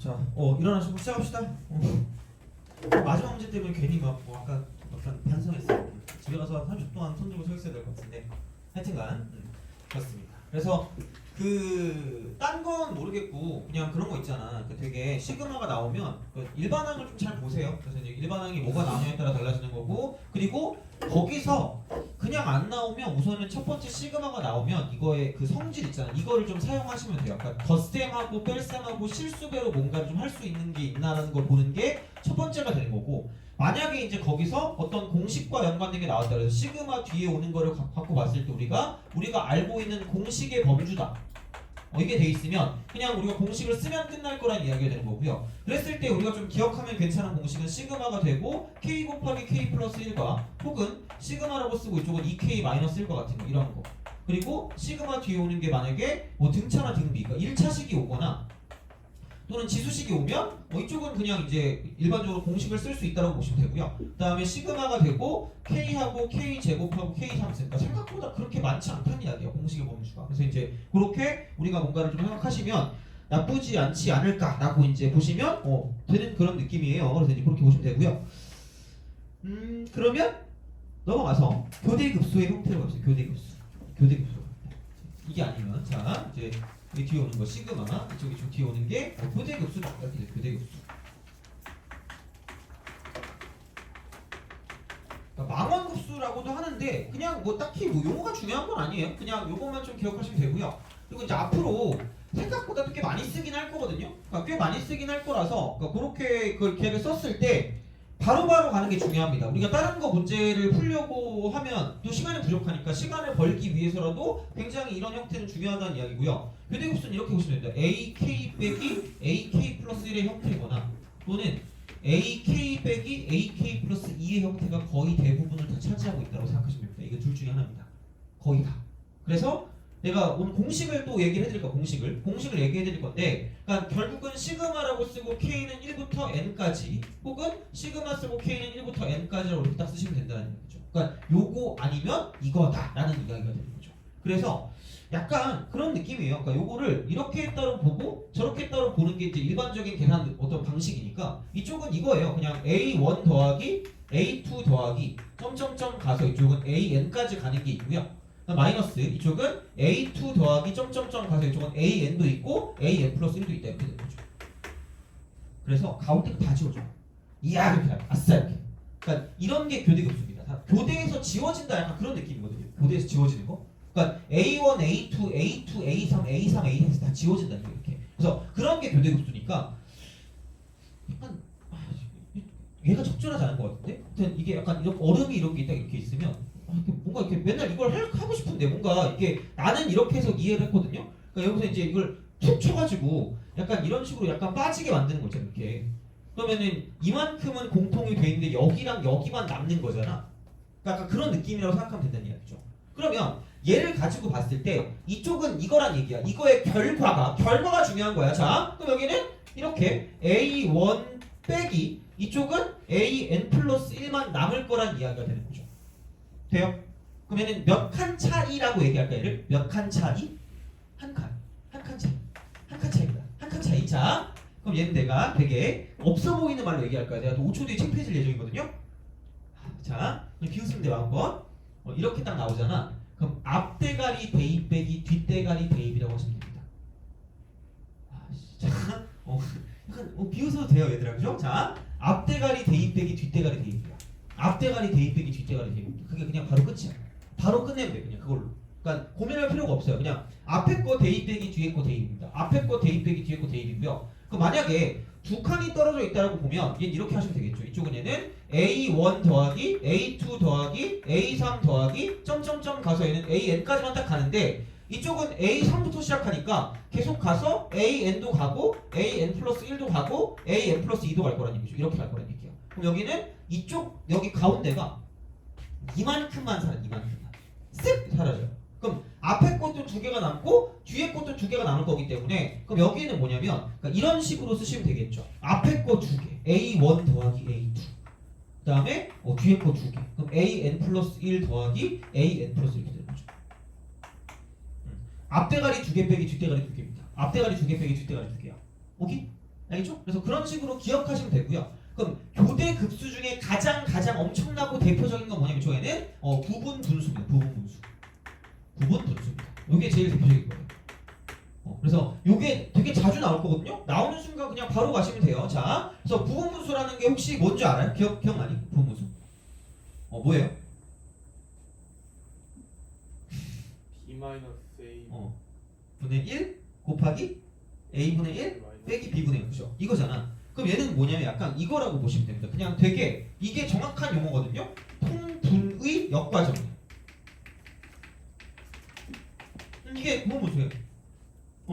자, 일어나시고 시작합시다. 마지막 문제 때문에 괜히 뭐 아까 약간 반성했어요. 집에 가서 한 30분 동안 손 들고 서 있어야 될 것 같은데 하여튼간 그렇습니다. 그래서 딴 건 모르겠고 그냥 그런 거 있잖아. 되게 시그마가 나오면 일반항을 좀 잘 보세요. 그래서 이제 일반항이 뭐가 나오냐에 따라 달라지는 거고, 그리고 거기서 그냥 안 나오면 우선은 첫 번째 시그마가 나오면 이거의 그 성질 있잖아. 이거를 좀 사용하시면 돼요. 그러니까 덧셈하고 뺄셈하고 실수배로 뭔가를 좀 할 수 있는 게 있나라는 걸 보는 게 첫 번째가 되는 거고, 만약에 이제 거기서 어떤 공식과 연관된 게 나왔다 그래서 시그마 뒤에 오는 거를 갖고 봤을 때 우리가 알고 있는 공식의 범주다. 이게 돼 있으면 그냥 우리가 공식을 쓰면 끝날 거란 이야기가 되는 거고요. 그랬을 때 우리가 좀 기억하면 괜찮은 공식은 시그마가 되고 k 곱하기 k 플러스 1과 혹은 시그마라고 쓰고 이쪽은 2k 마이너스 1과 같은 거 이런 거. 그리고 시그마 뒤에 오는 게 만약에 뭐 등차나 등비, 그러니까 1차식이 오거나 또는 지수식이 오면 이쪽은 그냥 이제 일반적으로 공식을 쓸 수 있다고 보시면 되고요. 그 다음에 시그마가 되고 k하고 k 제곱하고 k 3승, 그러니까 생각보다 그렇게 많지 않다는 이야기예요, 공식의 범주가. 그래서 이제 그렇게 우리가 뭔가를 좀 생각하시면 나쁘지 않지 않을까라고 이제 보시면 되는 그런 느낌이에요. 그래서 이제 그렇게 보시면 되고요. 그러면 넘어가서 교대급수의 형태로 갑시다. 교대급수. 이게 아니면 자 이제 이 뒤에 오는 거 시그마, 이쪽이 좀 뒤에 오는 게 교대급수다. 이렇게 돼, 교대급수. 그러니까 망원급수라고도 하는데 그냥 뭐 딱히 뭐 용어가 중요한 건 아니에요. 그냥 요것만 좀 기억하시면 되고요. 그리고 이제 앞으로 생각보다 꽤 많이 쓰긴 할 거거든요. 그러니까 꽤 많이 쓰긴 할 거라서 그렇게 그 계획을 썼을 때 바로바로 가는 게 중요합니다. 우리가 다른 거 문제를 풀려고 하면 또 시간이 부족하니까 시간을 벌기 위해서라도 굉장히 이런 형태는 중요하다는 이야기고요. 교대급수는 이렇게 보시면 됩니다. AK 빼기 AK 플러스 1의 형태거나 또는 AK 빼기 AK 플러스 2의 형태가 거의 대부분을 다 차지하고 있다고 생각하시면 됩니다. 이게 둘 중에 하나입니다. 거의 다. 그래서 내가 오늘 공식을 또 얘기를 해드릴까, 공식을 얘기해드릴 건데, 그러니까 결국은 시그마라고 쓰고 k는 1부터 n까지, 혹은 시그마 쓰고 k는 1부터 n까지라고 이렇게 딱 쓰시면 된다는 얘기죠. 그러니까 요거 아니면 이거다라는 이야기가 되는 거죠. 그래서 약간 그런 느낌이에요. 그러니까 요거를 이렇게 따로 보고 저렇게 따로 보는 게 이제 일반적인 계산 어떤 방식이니까, 이쪽은 이거예요. 그냥 a1 더하기 a2 더하기 점점점 가서 이쪽은 an까지 가는 게 있고요. 마이너스 이쪽은 a2 더하기 점점점 가서 이쪽은 an도 있고 an 플러스 1도 있다, 이렇게 되는 거죠. 그래서 가운데가 다 지워져. 이야, 이렇게 아싸 이렇게. 그러니까 이런 게 교대급수입니다. 다 교대에서 지워진다, 약간 그런 느낌이거든요. 교대에서 지워지는 거. 그러니까 a1, a2, a2, a3, a3, a4에서 다 지워진다, 이렇게. 그래서 그런 게 교대급수니까 약간 얘가 적절하지 않은 것 같은데. 아무튼 이게 약간 이렇게 얼음이 이렇게 딱 이렇게 있으면 뭔가 이렇게 맨날 이걸 하고 싶은데 뭔가 이게 나는 이렇게 해서 이해를 했거든요. 그러니까 여기서 이제 이걸 툭 쳐가지고 약간 이런 식으로 약간 빠지게 만드는 거죠, 이렇게. 그러면은 이만큼은 공통이 돼 있는데 여기랑 여기만 남는 거잖아. 그러니까 약간 그런 느낌이라고 생각하면 된다는 이야기죠. 그러면 얘를 가지고 봤을 때 이쪽은 이거란 얘기야. 이거의 결과가 중요한 거야. 자, 그럼 여기는 이렇게 A1 빼기 이쪽은 AN 플러스 1만 남을 거란 이야기가 되는 거죠. 돼요? 그러면은 몇 칸 차이라고 얘기할까, 얘를? 몇 칸 차이? 한 칸 차이. 한 칸 차이입니다. 한 칸 차이. 자, 그럼 얘는 내가 되게 없어 보이는 말로 얘기할 거야. 내가 또 5초 뒤에 책페이지를 예정이거든요. 자, 비웃으면 돼요, 한번. 이렇게 딱 나오잖아. 그럼 앞대가리 대입 빼기 뒷대가리 대입이라고 하시면 됩니다. 자, 약간 비웃어도 돼요, 얘들아, 그죠? 자, 앞대가리 대입 빼기 뒷대가리 대입이야. 앞대가리 대입 빼기 뒷대가리 대입. 그게 그냥 바로 끝이야. 바로 끝내면 돼, 그냥 그걸로. 그러니까 고민할 필요가 없어요. 그냥 앞에 거 대입 빼기 뒤에 거 대입입니다. 앞에 거 대입 빼기 뒤에 거 대입이고요. 그 만약에 두 칸이 떨어져 있다고 보면 얘는 이렇게 하시면 되겠죠. 이쪽은 얘는 A1 더하기 A2 더하기 A3 더하기 점점점 가서 얘는 AN까지만 딱 가는데, 이쪽은 A3부터 시작하니까 계속 가서 AN도 가고 AN 플러스 1도 가고 AN 플러스 2도 갈 거란 얘기죠. 이렇게 갈 거란 얘기예요. 그럼 여기는 이쪽 여기 가운데가 이만큼만 이만큼만 쓱 사라져요. 그럼 앞에 것도 두 개가 남고 뒤에 것도 두 개가 남을 거기 때문에, 그럼 여기는 뭐냐면 그러니까 이런 식으로 쓰시면 되겠죠. 앞에 거 두 개 A1 더하기 A2, 그 다음에 뒤에 거 두 개, 그럼 AN 플러스 1 더하기 AN 플러스 1 이렇게 되는 거죠. 앞대가리 두 개 빼기 뒷대가리 두 개입니다. 앞대가리 두 개 빼기 뒷대가리 두 개야. 오케이? 알겠죠? 그래서 그런 식으로 기억하시면 되고요. 그럼 교대 급수 중에 가장 엄청나고 대표적인 건 뭐냐면 저에는 구분 분수입니다. 구분 분수. 구분 분수입니다. 이게 제일 대표적인 거예요. 그래서 이게 되게 자주 나올 거거든요. 나오는 순간 그냥 바로 가시면 돼요. 자, 그래서 구분 분수라는 게 혹시 뭔지 알아요? 기억나니? 구분 분수. 뭐예요? B-A 분의 1 곱하기 A분의 1 빼기 B분의 1. 그죠? 이거잖아. 그럼 얘는 뭐냐면 약간 이거라고 보시면 됩니다. 그냥 되게 이게 정확한 용어거든요. 통분의 역과정이에요. 이게 구분 분수예요.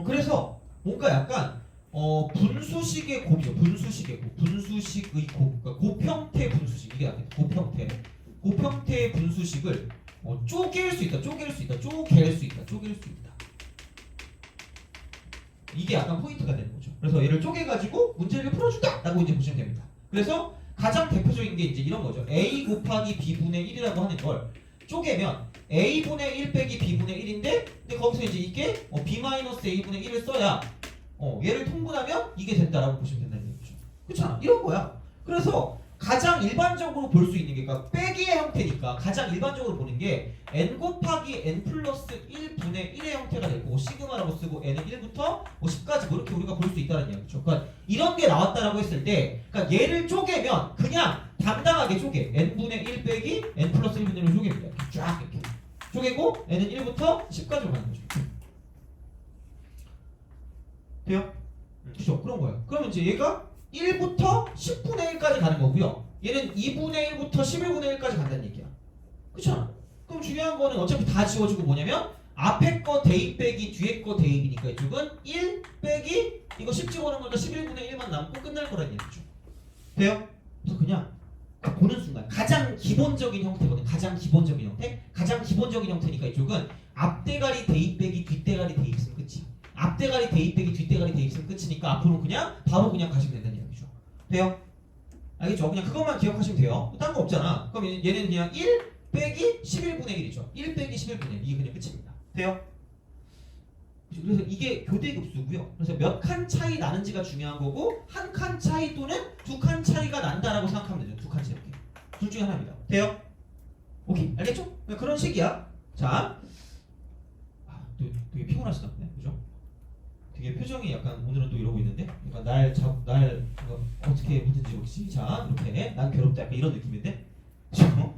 그래서 뭔가 약간 분수식의 곱이죠. 분수식의 곱, 분수식의 곱, 그러니까 곱형태 분수식 이게 아니에요. 곱형태의 분수식을 쪼갤 수 있다. 이게 약간 포인트가 되는 거죠. 그래서 얘를 쪼개가지고 문제를 풀어준다라고 이제 보시면 됩니다. 그래서 가장 대표적인 게 이제 이런 거죠. A 곱하기 B분의 1이라고 하는 걸 쪼개면 A분의 1 빼기 B분의 1인데 근데 거기서 이제 이게 B-A분의 1을 써야 얘를 통분하면 이게 된다라고 보시면 된다는 얘기죠. 그렇잖아. 이런 거야. 그래서 가장 일반적으로 볼 수 있는 게 그러니까 빼기의 형태니까 가장 일반적으로 보는 게 n 곱하기 n 플러스 1분의 1의 형태가 될 거고 시그마라고 쓰고 n은 1부터 10까지 뭐 이렇게 우리가 볼 수 있다는 얘기죠. 그러니까 이런 게 나왔다라고 했을 때 그러니까 얘를 쪼개면 그냥 당당하게 쪼개 n분의 1 빼기 n 플러스 1분의 1을 쪼갭니다. 이렇게 쫙 이렇게 쪼개고 n은 1부터 10까지로 가는 거죠. 돼요? 그죠? 그런 거예요. 그러면 이제 얘가 1부터 10분의 1까지 가는 거고요. 얘는 2분의 1부터 11분의 1까지 간다는 얘기야. 그렇잖아. 그럼 중요한 거는 어차피 다 지워주고 뭐냐면 앞에 거 대입 빼기 뒤에 거 대입이니까 이쪽은 1 빼기 이거 10 집어넣은 거니까 11분의 1만 남고 끝날 거라는 얘기죠. 돼요? 그래서 그냥 보는 순간 가장 기본적인 형태거든. 가장 기본적인 형태니까 이쪽은 앞대가리 대입 빼기 뒷대가리 대입 쓰면 끝이야. 앞대가리 대입 빼기 뒷대가리 대입 쓰면 끝이니까 앞으로 그냥 바로 그냥 가시면 된다는 얘기죠. 돼요? 알겠죠? 그냥 그것만 기억하시면 돼요. 딴 거 없잖아. 그럼 얘는 그냥 1 빼기 11분의 1이죠. 1 빼기 11분의 1 이게 그냥 끝입니다. 돼요? 그래서 이게 교대급수고요. 그래서 몇 칸 차이 나는지가 중요한 거고 한 칸 차이 또는 두 칸 차이가 난다라고 생각하면 되죠. 두 칸 차이 이렇게. 둘 중에 하나입니다. 돼요? 오케이. 알겠죠? 그런 식이야. 자, 되게 피곤하시나 보네. 그죠? 되게 표정이 약간 오늘은 또 이러고 있는데 그러니까 날 어떻게 하든지 혹시 자 이렇게 난 괴롭다 약간 이런 느낌인데 그죠?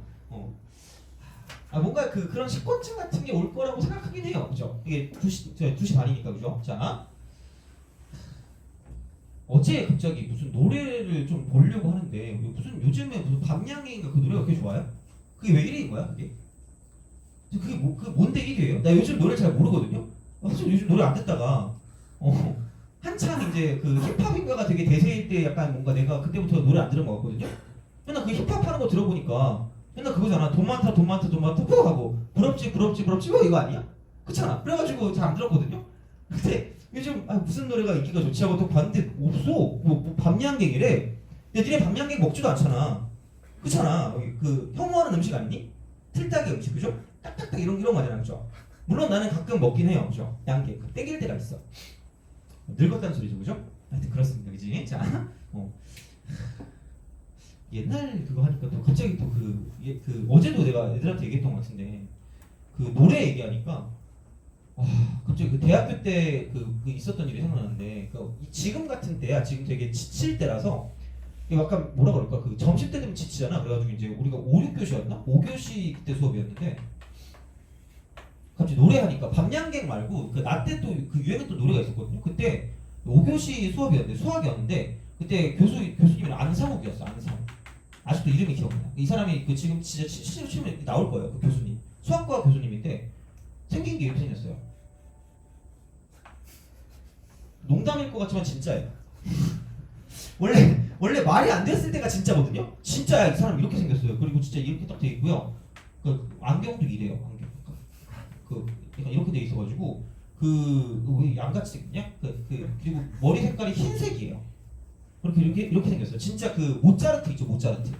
뭔가 그런 식권증 같은 게 올 거라고 생각하긴 해요. 그죠? 이게 2시 반이니까 그죠? 자 어제 갑자기 무슨 노래를 좀 보려고 하는데 무슨 요즘에 무슨 밤양인가 그 노래가 그렇게 좋아요? 그게 왜 1위인 거야 그게? 그게 뭔데 1위예요? 나 요즘 노래 잘 모르거든요? 사실 요즘 노래 안 듣다가 한참 이제 그 힙합인가가 되게 대세일 때 약간 뭔가 내가 그때부터 노래 안 들은 것 같거든요? 맨날 그 힙합 하는 거 들어보니까 맨날 그거잖아. 돈 많다 푸 하고 부럽지 뭐 이거 아니야? 그렇잖아. 그래가지고 잘 안 들었거든요? 근데 요즘 무슨 노래가 인기가 좋지 하고 또 봤는데 없어. 뭐 밤양갱이래. 근데 니네 밤양갱 먹지도 않잖아. 그렇잖아. 그 혐오하는 음식 아니니? 틀딱이 음식 그죠? 딱딱딱 이런 거 하잖아 그죠? 물론 나는 가끔 먹긴 해요 그죠? 양갱 땡길 때가 있어. 늙었다는 소리죠, 그죠? 하여튼 그렇습니다, 그지? 자, 옛날 그거 하니까 또 갑자기 또 어제도 내가 애들한테 얘기했던 것 같은데 그 노래 얘기하니까 와 갑자기 그 대학교 때 그 있었던 일이 생각나는데 지금 같은 때야 지금 되게 지칠 때라서 약간 뭐라 그럴까 그 점심 때 되면 지치잖아. 그래가지고 이제 우리가 5, 6교시였나? 5교시 그때 수업이었는데. 갑자기 노래하니까 밤양갱 말고 나 때 또 그 유행했던 노래가 있었거든요. 그때 5교시 수업이었는데 수학이었는데 그때 교수님이 안상욱이었어. 안상욱. 아직도 이름이 기억나. 이 사람이 지금 진짜 실제로 치면 나올 거예요. 그 교수님. 수학과 교수님인데 생긴 게 이렇게 생겼어요. 농담일 것 같지만 진짜예요. 원래 말이 안 됐을 때가 진짜거든요. 진짜야. 이 사람 이렇게 생겼어요. 그리고 진짜 이렇게 딱 돼 있고요. 안경도 이래요. 안경. 약간 이렇게 돼 있어가지고 왜 양같이 생겼냐? 그리고 머리 색깔이 흰색이에요. 이렇게 생겼어요. 진짜 모차르트 있죠, 모차르트.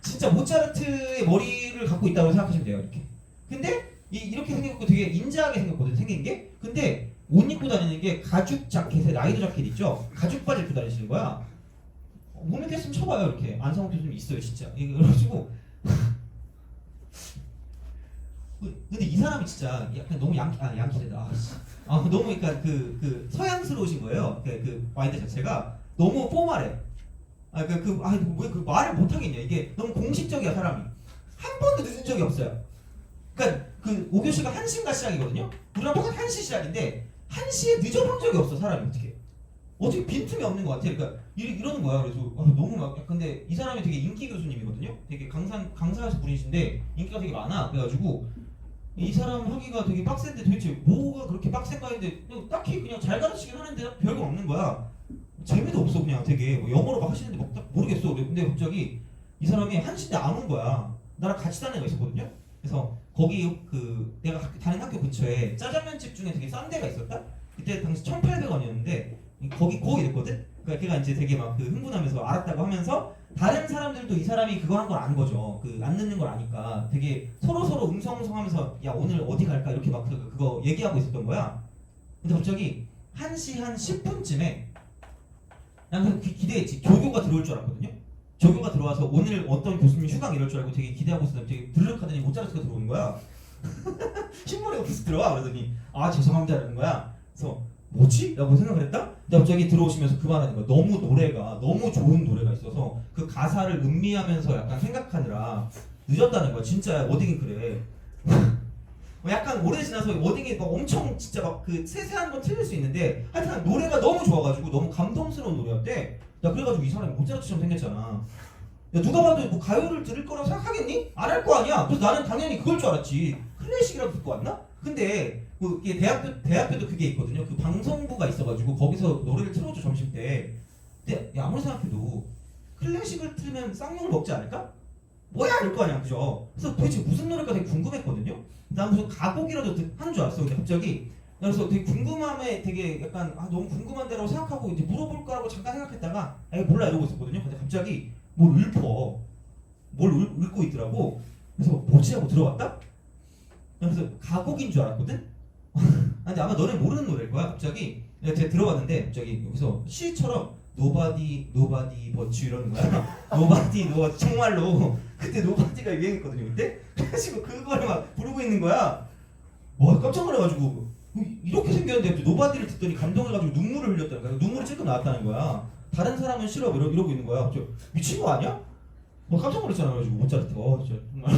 진짜 모차르트의 머리를 갖고 있다고 생각하시면 돼요, 이렇게. 근데 이렇게 생겼고 되게 인자하게 생겼거든, 생긴 게. 근데 옷 입고 다니는 게 가죽 자켓에 나이도 자켓 있죠? 가죽 바지 입고 다니시는 거야. 못 믿겠으면 쳐봐요. 이렇게 안성 교수님 있어요 진짜. 그래가지고 근데 이 사람이 진짜 약간 너무 양키래다. 너무 그러니까 그 서양스러우신 거예요. 그 마인드 자체가 너무 포멀해. 왜 그 말을 못 하겠냐. 이게 너무 공식적이야 사람이. 한 번도 늦은 적이 없어요. 그러니까 그 5교시가 1시인가 시작이거든요. 우리랑 똑같이 1시 시작인데 1시에 늦어본 적이 없어 사람이. 어떻게 빈틈이 없는 것 같아. 그러니까 이러는 거야. 그래서 너무 막 근데 이 사람이 되게 인기 교수님이거든요. 되게 강사하신 분이신데 인기가 되게 많아. 그래가지고 이 사람 하기가 되게 빡센데 도대체 뭐가 그렇게 빡센가 했는데 딱히 그냥 잘 가르치긴 하는데 별거 없는 거야. 재미도 없어. 그냥 되게 뭐 영어로 막 하시는데 막 딱 모르겠어. 근데 갑자기 이 사람이 1시인데 안 온 거야. 나랑 같이 다니는 애가 있었거든요. 그래서 거기 그 내가 다니는 학교 근처에 짜장면집 중에 되게 싼 데가 있었다. 그때 당시 1,800원이었는데 거기 이랬거든. 그러니까 걔가 이제 되게 막 그 흥분하면서 알았다고 하면서 다른 사람들도 이 사람이 그거 한 걸 아는 거죠. 그 안 늦는 걸 아니까 되게 서로 웅성웅성하면서 야 오늘 어디 갈까 이렇게 막 그거 얘기하고 있었던 거야. 근데 갑자기 1시 한 10분쯤에 난 기대했지. 조교가 들어올 줄 알았거든요. 조교가 들어와서 오늘 어떤 교수님 휴강 이럴 줄 알고 되게 기대하고 있었는데 되게 드르륵하더니 모짜르트가 들어오는 거야. 신문에 계속 들어와. 그러더니 죄송합니다 이러는 거야. 그래서 뭐지? 라고 생각을 했다? 근데 갑자기 들어오시면서 그 말하는 거야. 너무 좋은 노래가 있어서 그 가사를 음미하면서 약간 생각하느라 늦었다는 거야. 진짜 워딩이 그래. 약간 오래 지나서 워딩이 막 엄청 진짜 막 그 세세한 건 틀릴 수 있는데 하여튼 노래가 너무 좋아가지고 너무 감동스러운 노래였대. 야 그래가지고 이 사람이 모짜르트처럼 생겼잖아. 야 누가 봐도 뭐 가요를 들을 거라고 생각하겠니? 안 할 거 아니야. 그래서 나는 당연히 그걸 줄 알았지. 클래식이라고 듣고 왔나? 근데 이게 대학교도 그게 있거든요. 그 방송부가 있어가지고 거기서 노래를 틀어줘 점심 때. 근데 야, 아무리 생각해도 클래식을 틀면 쌍욕을 먹지 않을까? 뭐야 이럴 거 아니야, 그죠? 그래서 도대체 무슨 노래가 되게 궁금했거든요. 난 무슨 가곡이라도 하는 줄 알았어. 근데 갑자기 그래서 되게 궁금함에 되게 약간 너무 궁금한데라고 생각하고 이제 물어볼 거라고 잠깐 생각했다가 몰라 이러고 있었거든요. 근데 갑자기 뭘 읊고 있더라고. 그래서 뭐지 하고 들어갔다. 그래서 가곡인 줄 알았거든. 근데 아마 너네 모르는 노래일 거야. 갑자기 제가 들어봤는데 갑자기 여기서 시처럼 Nobody but you 이러는 거야. Nobody 정말로 그때 노바디가 유행했거든요. 그때 그래가지고 그거를 막 부르고 있는 거야. 와 깜짝 놀라가지고 이렇게 생겼는데 노바디를 듣더니 감동해가지고 눈물을 흘렸다는 거야. 눈물이 찔끔 나왔다는 거야. 다른 사람은 싫어 이러고 있는 거야. 미친 거 아니야? 깜짝 놀랐잖아. 그래가지고 모짜르트 진짜 정말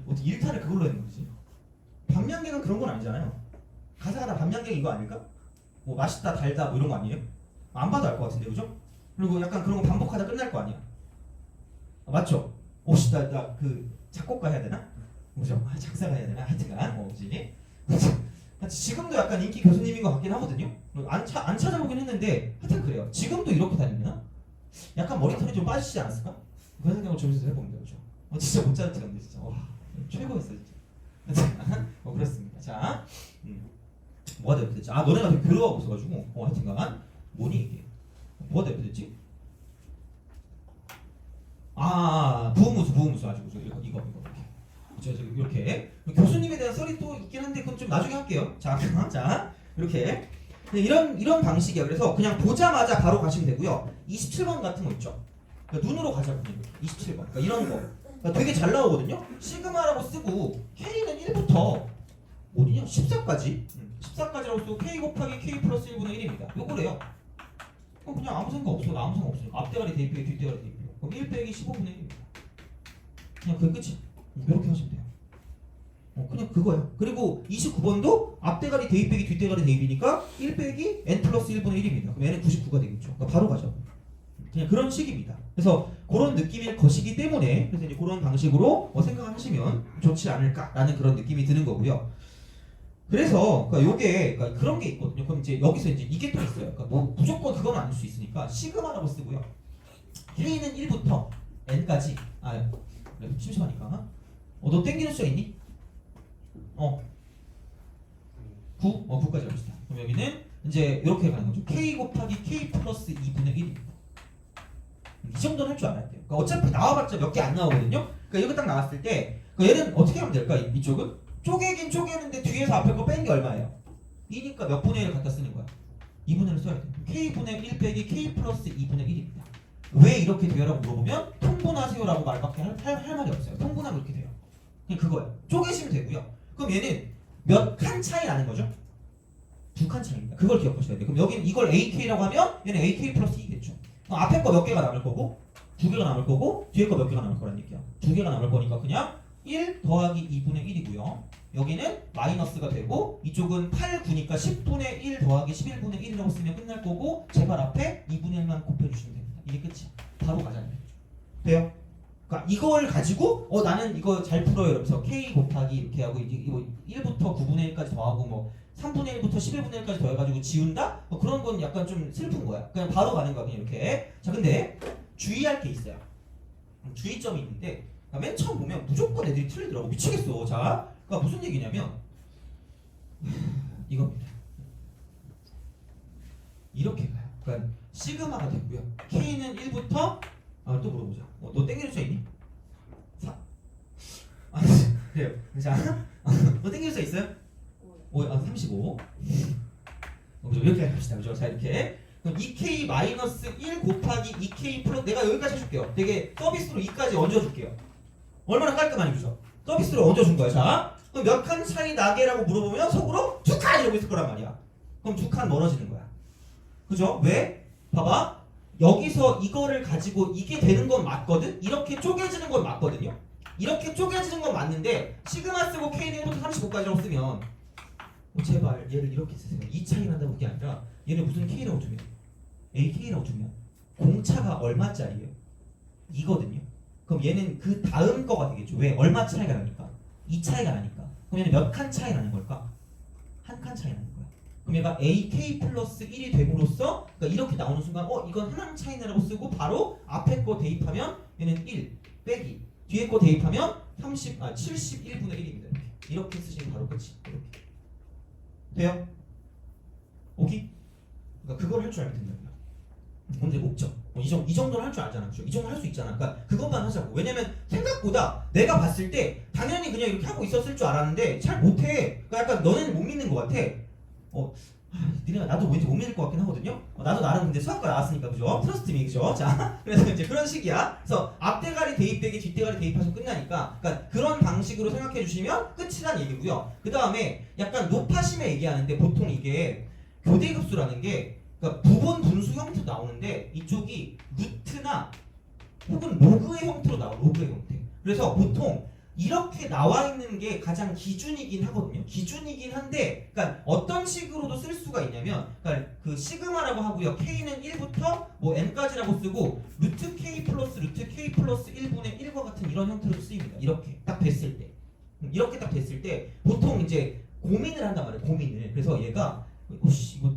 어떻게 일타를 그걸로 했는 거지? 반면갱은 그런 건 아니잖아요. 가사가 다 반면갱 이거 아닐까? 뭐 맛있다 달다 뭐 이런 거 아니에요? 안 봐도 알 것 같은데 그죠? 그리고 약간 그런 거 반복하다 끝날 거 아니야? 맞죠? 혹시 나 그 작곡가 해야 되나? 뭐죠? 작사가 해야 되나? 하여튼간 그지? 지금도 약간 인기 교수님인 것 같긴 하거든요. 안 찾아보긴 했는데 하여튼 그래요. 지금도 이렇게 다니나? 약간 머리털이 좀 빠지지 않았을까? 그런 생각을 점에서 해봅니다. 그죠? 진짜 모짜르트 같네 진짜. 와 최고였어 진짜. 그렇습니다. 자, 뭐가 대표됐지? 너네가 되게 괴로워하고 있어가지고 하여튼간 뭐니 이게? 뭐가 대표됐지? 부흥무수 아주 이거 이렇게 교수님에 대한 썰이 또 있긴 한데 그건 좀 나중에 할게요. 자 이렇게 이런 방식이야. 그래서 그냥 보자마자 바로 가시면 되고요. 27번 같은 거 있죠. 그러니까 눈으로 가자고 27번. 그러니까 이런 거. 그러니까 되게 잘 나오거든요. 시그마라고 쓰고 K는 1부터 어디냐? 14까지. 14까지라고 쓰고 K 곱하기 K 플러스 1분의 1입니다. 요거래요. 그냥 아무 생각 없어. 아무 생각 없어요. 앞대가리 대입비에 뒷대가리 대입비. 그럼 1 빼기 15분의 1입니다. 그냥 그게 끝이. 이렇게 하시면 돼요. 그냥 그거야. 그리고 29번도 앞대가리 대입 빼기 뒷대가리 대입이니까 1 빼기 n 플러스 1분의 1입니다. 그럼 n은 99가 되겠죠. 그러니까 바로 가죠. 그냥 그런 식입니다. 그래서 그런 느낌일 것이기 때문에 그래서 이제 그런 방식으로 생각하시면 좋지 않을까라는 그런 느낌이 드는 거고요. 그래서 요게 그런 게 있거든요. 그럼 이제 여기서 이제 이게 또 있어요. 그러니까 뭐 무조건 그건 아닐 수 있으니까 시그마라고 쓰고요. K는 1부터 n까지 그래 심심하니까 너 땡기는 숫자 있니? 9? 9까지 합시다. 그럼 여기는 이제 이렇게 가는 거죠. K 곱하기 K 플러스 2분의 1입니다. 이 정도는 할 줄 알아야 돼요. 그러니까 어차피 나와봤자 몇 개 안 나오거든요. 그러니까 이거 딱 나왔을 때 얘는 어떻게 하면 될까? 이쪽은 쪼개긴 쪼개는데 뒤에서 앞에 거 뺀 게 얼마예요? 2니까 몇 분의 1을 갖다 쓰는 거야? 2분의 1을 써야 돼. K분의 1 빼기 K 플러스 2분의 1입니다. 왜 이렇게 돼요? 라고 물어보면 통분하세요 라고 말밖에 할 말이 없어요. 통분하면 이렇게 돼요. 그냥 그거예요. 쪼개시면 되고요. 그럼 얘는 몇 칸 차이 나는 거죠? 2칸 차이입니다. 그걸 기억하셔야 돼요. 그럼 여기는 이걸 AK라고 하면 얘는 AK 플러스 2겠죠. 그럼 앞에 거 몇 개가 남을 거고 2개가 남을 거고 뒤에 거 몇 개가 남을 거란 얘기야. 2개가 남을 거니까 그냥 1 더하기 2분의 1이고요. 여기는 마이너스가 되고 이쪽은 8, 9니까 10분의 1 더하기 11분의 1이라고 쓰면 끝날 거고 제발 앞에 2분의 1만 곱해주시면 됩니다. 이게 끝이야. 바로 가자는 거죠. 돼요? 그러니까 이걸 가지고 나는 이거 잘 풀어요 이러면서 K 곱하기 이렇게 하고 이거 1부터 9분의 1까지 더하고 뭐 3분의 1부터 11분의 1까지 더해가지고 지운다? 그런 건 약간 좀 슬픈 거야. 그냥 바로 가는 거야 그냥 이렇게. 자 근데 주의할 게 있어요. 주의점이 있는데 맨 처음 보면 무조건 애들이 틀리더라고. 미치겠어. 자 그러니까 무슨 얘기냐면 이겁니다. 이렇게 가요. 그러니까 시그마가 되고요. K는 1부터 또 물어보자. 너 땡기는 수 있니? 4. 그래요. 자, 너 땡기는 수 있어요? 35. 이렇게 합시다. 그죠? 자 이렇게. 그럼 2K 마이너스 1 곱하기 2K 플러스 내가 여기까지 해줄게요. 되게 서비스로 2까지 얹어줄게요. 얼마나 깔끔하니 그죠? 서비스로 얹어준 거야. 자, 그럼 몇 칸 차이 나게라고 물어보면 속으로 2칸 이러고 있을 거란 말이야. 그럼 2칸 멀어지는 거야. 그죠? 왜? 봐봐. 여기서 이거를 가지고 이게 되는 건 맞거든? 이렇게 쪼개지는 건 맞거든요? 이렇게 쪼개지는 건 맞는데 시그마 쓰고 K는 1부터 35까지라고 쓰면 제발 얘를 이렇게 쓰세요. 2 차이 난다고 그게 아니라 얘를 무슨 K라고 두면 AK라고 두면 공차가 얼마짜리예요? 이거든요. 그럼 얘는 그 다음 거가 되겠죠. 왜? 얼마 차이가 나니까? 2 차이가 나니까. 그럼 얘는 몇 칸 차이 나는 걸까? 한 칸 차이 나는 거야. 그럼 얘가 AK 플러스 1이 됨으로써 그러니까 이렇게 나오는 순간 이건 하나 차이나라고 쓰고 바로 앞에 거 대입하면 얘는 1 빼기 뒤에 거 대입하면 71분의 1입니다. 이렇게 쓰시면 바로 끝이. 이렇게. 돼요? 오케이? 그러니까 그걸 할 줄 알면 된다고요. 문제 목적. 이 정도는 할 줄 알잖아. 그죠? 이 정도 할 수 있잖아. 그러니까 그것만 하자고. 왜냐면 생각보다 내가 봤을 때 당연히 그냥 이렇게 하고 있었을 줄 알았는데 잘 못해. 그러니까 약간 너는 못 믿는 것 같아. 니네가 나도 왠지 못 믿을 것 같긴 하거든요. 나도 나름 근데 수학과 나왔으니까 그죠? 트러스트 미 그죠? 자, 그래서 이제 그런 식이야. 그래서 앞대가리 대입 빼기 뒷대가리 대입하시면 끝나니까, 그러니까 그런 방식으로 생각해 주시면 끝이란 얘기고요. 그 다음에 약간 높아심에 얘기하는데 보통 이게 교대급수라는 게 그러니까 부분 분수 형태로 나오는데 이쪽이 루트나 혹은 로그의 형태로 나와. 로그의 형태. 그래서 보통 이렇게 나와 있는 게 가장 기준이긴 하거든요. 기준이긴 한데, 그러니까 어떤 식으로도 쓸 수가 있냐면, 그러니까 그 시그마라고 하고요. K는 1부터 뭐 n까지라고 쓰고 루트 K 플러스 1분의 1과 같은 이런 형태로 쓰입니다. 이렇게 딱 됐을 때, 이렇게 딱 됐을 때 보통 이제 고민을 한단 말이에요. 고민을. 그래서 얘가 이거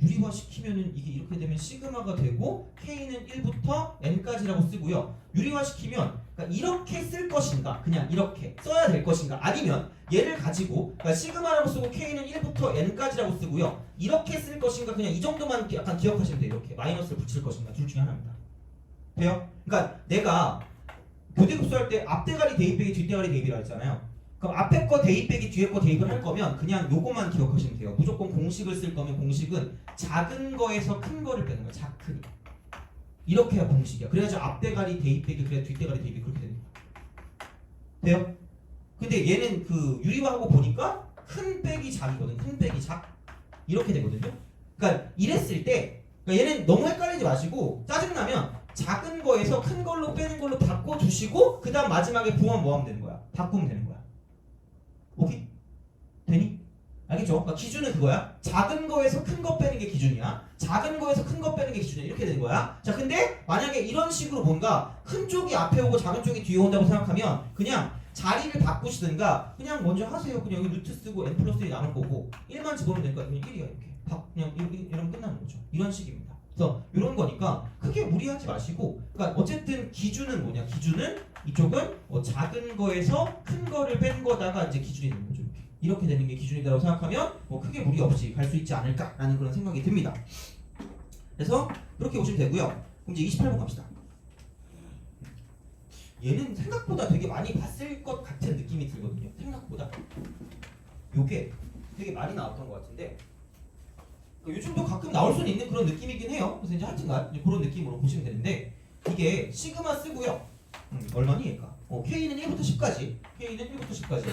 유리화 시키면은 이게 이렇게 되면 시그마가 되고 K는 1부터 n까지라고 쓰고요. 유리화 시키면 그러니까 이렇게 쓸 것인가 그냥 이렇게 써야 될 것인가 아니면 얘를 가지고 그러니까 시그마라고 쓰고 K는 1부터 n까지라고 쓰고요. 이렇게 쓸 것인가 그냥 이 정도만 약간 기억하시면 돼요. 이렇게 마이너스를 붙일 것인가 둘 중에 하나입니다. 돼요? 그러니까 내가 교대급수할 때 앞대가리 대입 빼기 뒷대가리 대입이라 했잖아요. 그럼 앞에 거 대입 빼기 뒤에 거 대입을 할 거면 그냥 요것만 기억하시면 돼요. 무조건 공식을 쓸 거면 공식은 작은 거에서 큰 거를 빼는 거야. 작은 이렇게 해야 공식이야. 그래야지 앞대가리 대입 빼기 그래야 뒷대가리 대입이 그렇게 되는 거야. 돼요? 근데 얘는 그 유리화하고 보니까 큰 빼기 작이거든. 큰 빼기 작 이렇게 되거든요. 그러니까 이랬을 때 그러니까 얘는 너무 헷갈리지 마시고 짜증나면 작은 거에서 큰 걸로 빼는 걸로 바꿔주시고 그 다음 마지막에 부호만 뭐 하면 되는 거야? 바꾸면 되는 거야. 오케이? 되니? 알겠죠? 그러니까 기준은 그거야. 작은 거에서 큰 거 빼는 게 기준이야. 작은 거에서 큰 거 빼는 게 기준이야. 이렇게 되는 거야. 자, 근데 만약에 이런 식으로 뭔가 큰 쪽이 앞에 오고 작은 쪽이 뒤에 온다고 생각하면 그냥 자리를 바꾸시든가 그냥 먼저 하세요. 그냥 여기 루트 쓰고 n 플러스 1이 남을 거고 1만 집어넣으면 되니까 그냥 1이야 이렇게. 그냥 이러면 끝나는 거죠. 이런 식입니다. 그래서 이런 거니까 크게 무리하지 마시고 그러니까 어쨌든 기준은 뭐냐? 기준은 이쪽은 작은 거에서 큰 거를 뺀 거다가 이제 기준이 되는 거죠. 이렇게 되는 게 기준이라고 생각하면 크게 무리 없이 갈 수 있지 않을까라는 그런 생각이 듭니다. 그래서 그렇게 보시면 되고요. 그럼 이제 28번 갑시다. 얘는 생각보다 되게 많이 봤을 것 같은 느낌이 들거든요. 생각보다 요게 되게 많이 나왔던 것 같은데 요즘도 가끔 나올 수는 있는 그런 느낌이긴 해요. 그래서 이제 하여튼간 이제 그런 느낌으로 보시면 되는데 이게 시그마 쓰고요. 얼마니 얘가? K는 1부터 10까지. K는 1부터 10까지.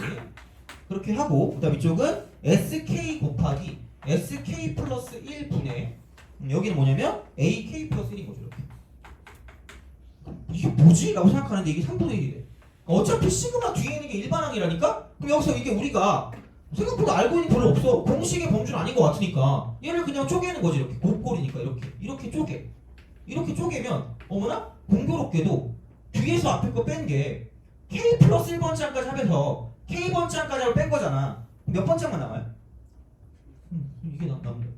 그렇게 하고 그다음 이쪽은 SK 곱하기 SK 플러스 1분의 여기는 뭐냐면 AK 플러스 1인 거죠. 이렇게. 이게 뭐지? 라고 생각하는데 이게 3분의 1이래. 어차피 시그마 뒤에 있는 게 일반항이라니까? 그럼 여기서 이게 우리가 생각보다 알고 있는 게 별로 없어. 공식의 범주는 아닌 것 같으니까 얘를 그냥 쪼개는 거지. 이렇게 곱골이니까 이렇게 쪼개. 이렇게 쪼개면 어머나 공교롭게도 뒤에서 앞에 거 뺀 게 K 플러스 1번째까지 하면서 K번째까지 뺀 거잖아. 몇 번째만 남아요? 이게 남는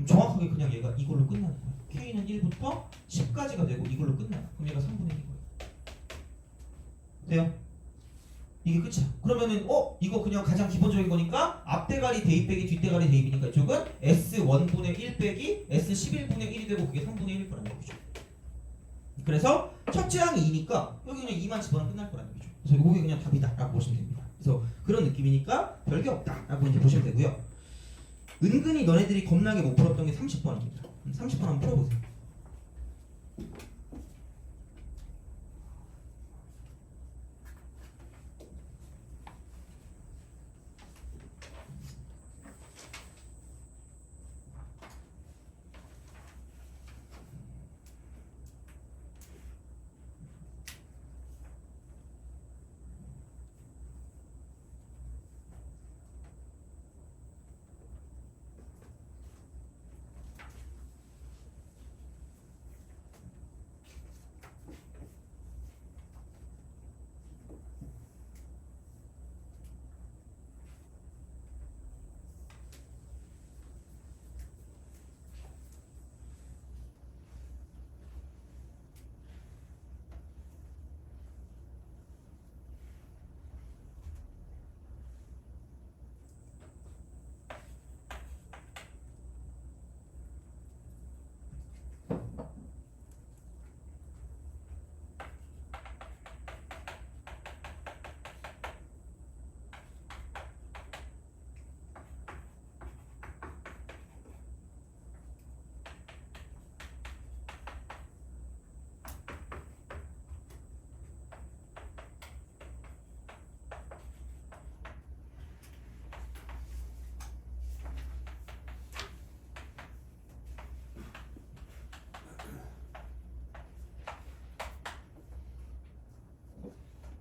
정확하게 그냥 얘가 이걸로 끝나는 거야. K는 1부터 10까지가 되고 이걸로 끝나요. 그럼 얘가 3분의 1인 거예요. 돼요? 이게 끝이야. 그러면은 이거 그냥 가장 기본적인 거니까 앞대가리 대입 빼기 뒷대가리 대입이니까 이쪽은 S1분의 1 빼기 S11분의 1이 되고 그게 3분의 1일 거라는 얘기죠. 그래서 첫째 항이 2니까 여기 그냥 2만 집어넣으면 끝날 거라는 얘기죠. 그래서 이게 그냥 답이다 라고 보시면 됩니다. 그래서 그런 느낌이니까 별게 없다 라고 이제 보시면 되고요. 은근히 너네들이 겁나게 못 풀었던 게 30번입니다. 30번 한번 풀어보세요.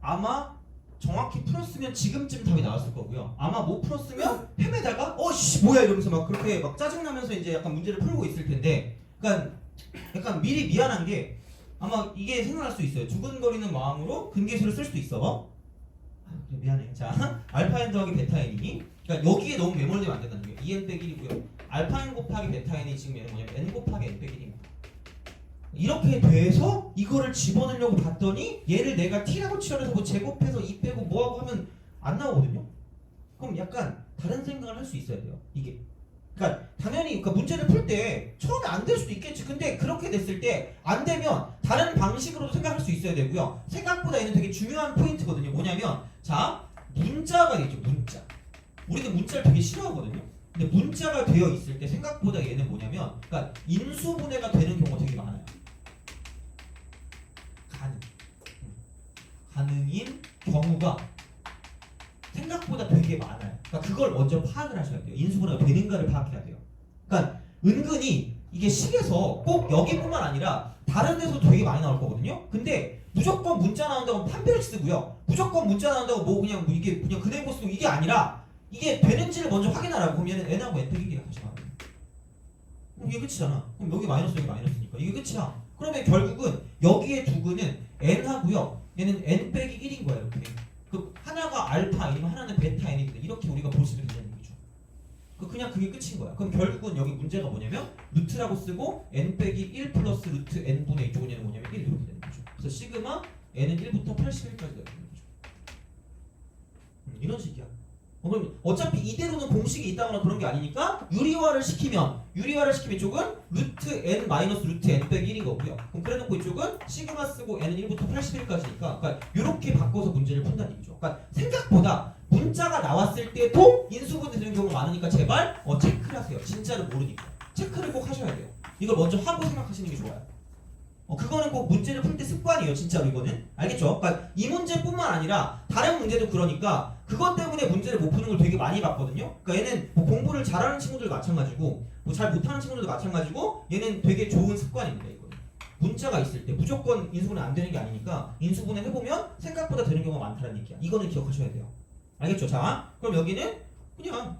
아마 정확히 풀었으면 지금쯤 답이 나왔을 거고요. 아마 못 풀었으면 헤매다가 씨 뭐야 이러면서 막 그렇게 막 짜증나면서 이제 약간 문제를 풀고 있을 텐데, 그러니까 약간 미리 미안한 게 아마 이게 생각날 수 있어요. 두근거리는 마음으로 근계수를 쓸 수도 있어. 미안해. 자, 알파 n 더하기 베타 n이, 그러니까 여기에 너무 매몰되면 안 된다는 게 2n 빼기 1이고요. 알파 n 곱하기 베타 n이 지금 얘는 뭐냐면 n 곱하기 n 빼기 1입니다. 이렇게 돼서 이거를 집어넣으려고 봤더니 얘를 내가 t라고 치환해서 뭐 제곱해서 2 빼고 뭐하고 하면 안 나오거든요. 그럼 약간 다른 생각을 할 수 있어야 돼요. 이게 그러니까 당연히 그러니까 문제를 풀 때 처음에 안 될 수도 있겠지. 근데 그렇게 됐을 때 안 되면 다른 방식으로도 생각할 수 있어야 되고요. 생각보다 얘는 되게 중요한 포인트거든요. 뭐냐면 자, 문자가 있죠. 문자. 우리는 문자를 되게 싫어하거든요. 근데 문자가 되어 있을 때 생각보다 얘는 뭐냐면 그러니까 인수분해가 되는 경우가 되게 많아요. 가능인 경우가 생각보다 되게 많아요. 그러니까 그걸 먼저 파악을 하셔야 돼요. 인수분해가 되는가를 파악해야 돼요. 그러니까 은근히 이게 식에서 꼭 여기뿐만 아니라 다른 데서도 되게 많이 나올 거거든요. 근데 무조건 문자 나온다고 판별을 쓰고요. 무조건 문자 나온다고 뭐 그냥 뭐 이게 그냥 그대로 쓰고 이게 아니라 이게 되는지를 먼저 확인하라고. 그럼 얘는 n하고 n 빼기 1이 같이 나와요. 그럼 이게 끝이잖아. 그럼 여기 마이너스 여기 마이너스니까 이게 끝이야. 그러면 결국은 여기에 두고는 n하고요. 얘는 n 빼기 1인 거야. 이렇게. 그 하나가 알파 아니면 하나는 베타 n인데 이렇게 우리가 볼 수도 있는 거죠. 그냥 그게 끝인 거야. 그럼 결국은 여기 문제가 뭐냐면 루트라고 쓰고 n 빼기 1 플러스 루트 n분의 이쪽은 얘는 뭐냐면 1 이렇게 되는 거죠. 그래서 시그마 n은 1부터 81까지 되는 거죠. 이런 식이야. 그럼 어차피 이대로는 공식이 있다거나 그런 게 아니니까 유리화를 시키면 이쪽은 루트 n 마이너스 루트 n 빼기 1인 거고요. 그럼 그래놓고 이쪽은 시그마 쓰고 n은 1부터 81까지니까 그러니까 이렇게 바꿔서 문제를 푼다는 얘기죠. 그러니까 생각보다 문자가 나왔을 때도 인수분해 되는 경우가 많으니까 제발 체크를 하세요. 진짜로 모르니까 체크를 꼭 하셔야 돼요. 이걸 먼저 하고 생각하시는 게 좋아요. 그거는 꼭 문제를 풀 때 습관이에요. 진짜로 이거는. 알겠죠? 그러니까 이 문제뿐만 아니라 다른 문제도 그러니까 그것 때문에 문제를 못 푸는 걸 되게 많이 봤거든요. 그러니까 얘는 뭐 공부를 잘하는 친구들도 마찬가지고 뭐 잘 못하는 친구들도 마찬가지고 얘는 되게 좋은 습관입니다. 이거는. 문자가 있을 때 무조건 인수분해 안 되는 게 아니니까 인수분해 해보면 생각보다 되는 경우가 많다는 얘기야. 이거는 기억하셔야 돼요. 알겠죠? 자, 그럼 여기는 그냥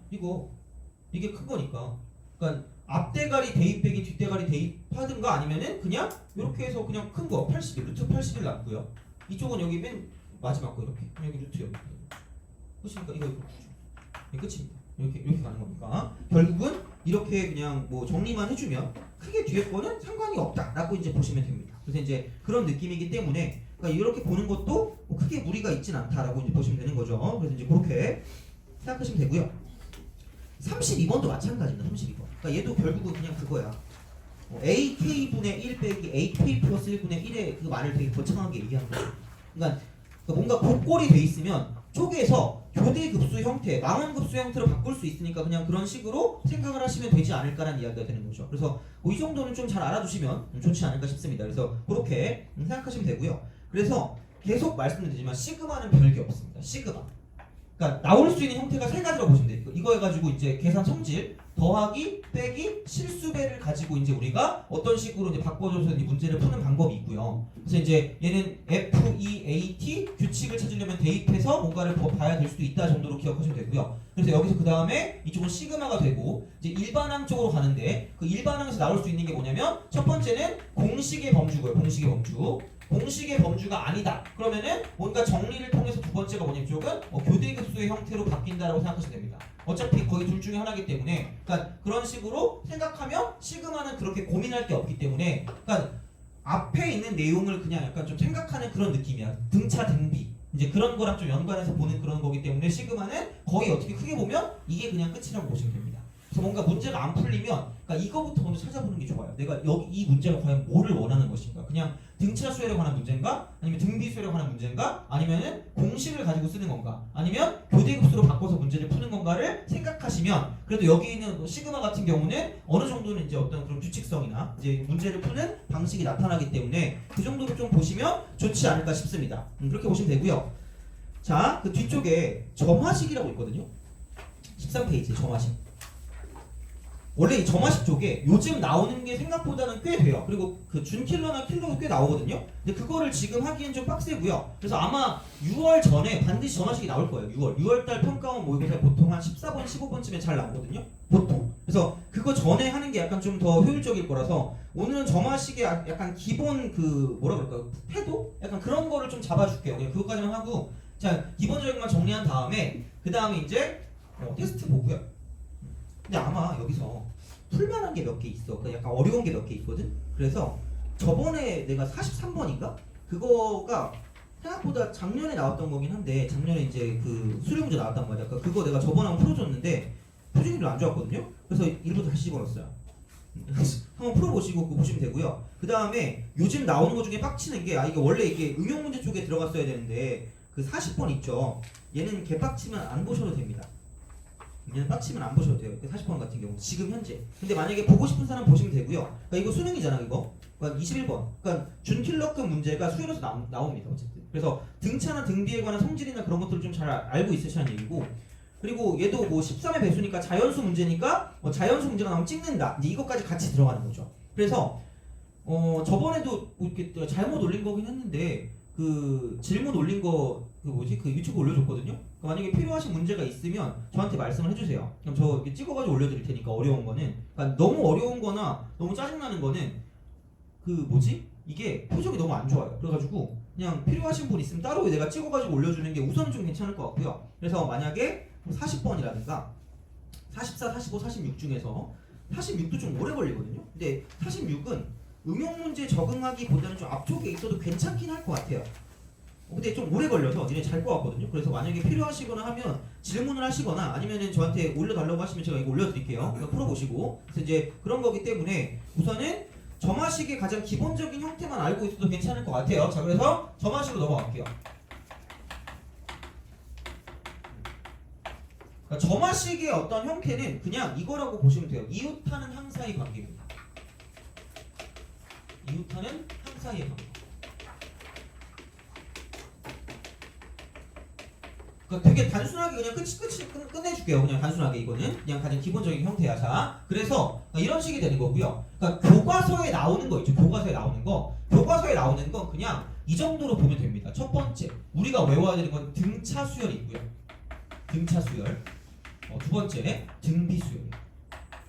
이게 큰 거니까. 그러니까 앞대가리 대입 빼기 뒷대가리 대입하든가 아니면은 그냥 이렇게 해서 그냥 큰 거 81, 루트 81 남고요. 이쪽은 여기 맨 마지막 거 이렇게 여기 루트 여기 끝이니까 이거 끝입니다. 이렇게 가는 거니까 결국은 이렇게 그냥 뭐 정리만 해주면 크게 뒤에 거는 상관이 없다라고 이제 보시면 됩니다. 그래서 이제 그런 느낌이기 때문에 그러니까 이렇게 보는 것도 뭐 크게 무리가 있진 않다라고 이제 보시면 되는 거죠. 그래서 이제 그렇게 생각하시면 되고요. 32번도 마찬가지입니다. 32번. 그러니까 얘도 결국은 그냥 그거야. AK분의 1 빼기 AK 플러스 1분의 1의 그 말을 되게 거창하게 얘기하는 거예요. 그러니까 뭔가 곡골이 돼 있으면 쪽에서 교대급수 형태, 망원급수 형태로 바꿀 수 있으니까 그냥 그런 식으로 생각을 하시면 되지 않을까라는 이야기가 되는 거죠. 그래서 이 정도는 좀 잘 알아두시면 좋지 않을까 싶습니다. 그래서 그렇게 생각하시면 되고요. 그래서 계속 말씀드리지만 시그마는 별게 없습니다. 시그마. 그러니까 나올 수 있는 형태가 세 가지라고 보시면 돼요. 이거 해가지고 이제 계산 성질 더하기 빼기 실수배를 가지고 이제 우리가 어떤 식으로 이제 바꿔줘서 이제 문제를 푸는 방법이 있고요. 그래서 이제 얘는 FEAT 규칙을 찾으려면 대입해서 뭔가를 봐야 될 수도 있다 정도로 기억하시면 되고요. 그래서 여기서 그 다음에 이쪽은 시그마가 되고 이제 일반항 쪽으로 가는데 그 일반항에서 나올 수 있는 게 뭐냐면 첫 번째는 공식의 범주고요. 공식의 범주. 공식의 범주가 아니다. 그러면은 뭔가 정리를 통해서 두 번째가 뭐냐면 이쪽은 교대급수의 형태로 바뀐다라고 생각하시면 됩니다. 어차피 거의 둘 중에 하나이기 때문에 그러니까 그런 식으로 생각하면 시그마는 그렇게 고민할 게 없기 때문에 그러니까 앞에 있는 내용을 그냥 약간 좀 생각하는 그런 느낌이야. 등차 등비 이제 그런 거랑 좀 연관해서 보는 그런 거기 때문에 시그마는 거의 어떻게 크게 보면 이게 그냥 끝이라고 보시면 됩니다. 그래서 뭔가 문제가 안 풀리면 그러니까 이거부터 먼저 찾아보는 게 좋아요. 내가 여기 이 문제가 과연 뭐를 원하는 것인가? 그냥 등차 수열에 관한 문제인가? 아니면 등비 수열에 관한 문제인가? 아니면은 공식을 가지고 쓰는 건가? 아니면 교대급수로 바꿔서 문제를 푸는 건가를 생각하시면 그래도 여기 있는 시그마 같은 경우는 어느 정도는 이제 어떤 그런 규칙성이나 이제 문제를 푸는 방식이 나타나기 때문에 그 정도로 좀 보시면 좋지 않을까 싶습니다. 그렇게 보시면 되고요. 자, 그 뒤쪽에 점화식이라고 있거든요. 13페이지에 점화식. 원래 이 점화식 쪽에 요즘 나오는 게 생각보다는 꽤 돼요. 그리고 그 준킬러나 킬러도 꽤 나오거든요. 근데 그거를 지금 하기엔 좀 빡세고요. 그래서 아마 6월 전에 반드시 점화식이 나올 거예요. 6월달 평가원 모의고사 보통 한 14번, 15번쯤에 잘 나오거든요. 보통. 그래서 그거 전에 하는 게 약간 좀 더 효율적일 거라서 오늘은 점화식의 약간 기본 그 뭐라 그럴까요? 태도? 약간 그런 거를 좀 잡아줄게요. 그냥 그것까지만 하고 자 기본적인 것만 정리한 다음에 그 다음에 이제 테스트 보고요. 근데 아마 여기서 풀만한 게 몇 개 있어. 그러니까 약간 어려운 게 몇 개 있거든. 그래서 저번에 내가 43번인가? 그거가 생각보다 작년에 나왔던 거긴 한데 작년에 이제 그 수료 문제 나왔단 말이야. 그러니까 그거 내가 저번에 한번 풀어줬는데 표준이 안 좋았거든요. 그래서 일부러 다시 집어넣었어요. 한번 풀어보시고 그거 보시면 되고요. 그 다음에 요즘 나오는 것 중에 빡치는 게 이게 원래 이게 응용 문제 쪽에 들어갔어야 되는데 그 40번 있죠. 얘는 개빡치면 안 보셔도 됩니다. 얘는 빡치면 안 보셔도 돼요. 40번 같은 경우 지금 현재. 근데 만약에 보고 싶은 사람 보시면 되고요. 그러니까 이거 수능이잖아 이거. 그러니까 21번. 그러니까 준킬러급 문제가 수열에서 나옵니다. 어쨌든. 그래서 등차나 등비에 관한 성질이나 그런 것들을 좀 잘 알고 있으시라는 얘기고. 그리고 얘도 뭐 13의 배수니까 자연수 문제니까 뭐 자연수 문제가 나오면 찍는다. 이제 이것까지 같이 들어가는 거죠. 그래서 저번에도 뭐 이렇게 잘못 올린 거긴 했는데 그 질문 올린 거 그 뭐지 그 유튜브 올려줬거든요. 그러니까 만약에 필요하신 문제가 있으면 저한테 말씀을 해주세요. 그럼 저 이렇게 찍어가지고 올려드릴 테니까 어려운 거는 그러니까 너무 어려운-거나 너무 짜증나는 거는 그 뭐지 이게 표정이 너무 안 좋아요. 그래가지고 그냥 필요하신 분 있으면 따로 내가 찍어가지고 올려주는 게 우선은 좀 괜찮을 것 같고요. 그래서 만약에 40번이라든가 44, 45, 46 중에서 46도 좀 오래 걸리거든요. 근데 46은 응용 문제 적응하기보다는 좀 앞쪽에 있어도 괜찮긴 할 것 같아요. 근데 좀 오래 걸려서 니네 잘 것 같거든요. 그래서 만약에 필요하시거나 하면 질문을 하시거나 아니면은 저한테 올려달라고 하시면 제가 이거 올려드릴게요. 그러니까 풀어보시고. 그래서 이제 그런 거기 때문에 우선은 점화식의 가장 기본적인 형태만 알고 있어도 괜찮을 것 같아요. 자, 그래서 점화식으로 넘어갈게요. 그러니까 점화식의 어떤 형태는 그냥 이거라고 보시면 돼요. 이웃하는 항 사이 관계입니다. 이웃하는 항 사이의 관계. 그러니까 되게 단순하게 그냥 끝내줄게요. 그냥 단순하게 이거는 그냥 가장 기본적인 형태야. 자, 그래서 이런 식이 되는 거고요. 그러니까 교과서에 나오는 거 있죠. 교과서에 나오는 거. 교과서에 나오는 건 그냥 이 정도로 보면 됩니다. 첫 번째, 우리가 외워야 되는 건 등차 수열이 있고요. 등차 수열. 두 번째, 등비 수열.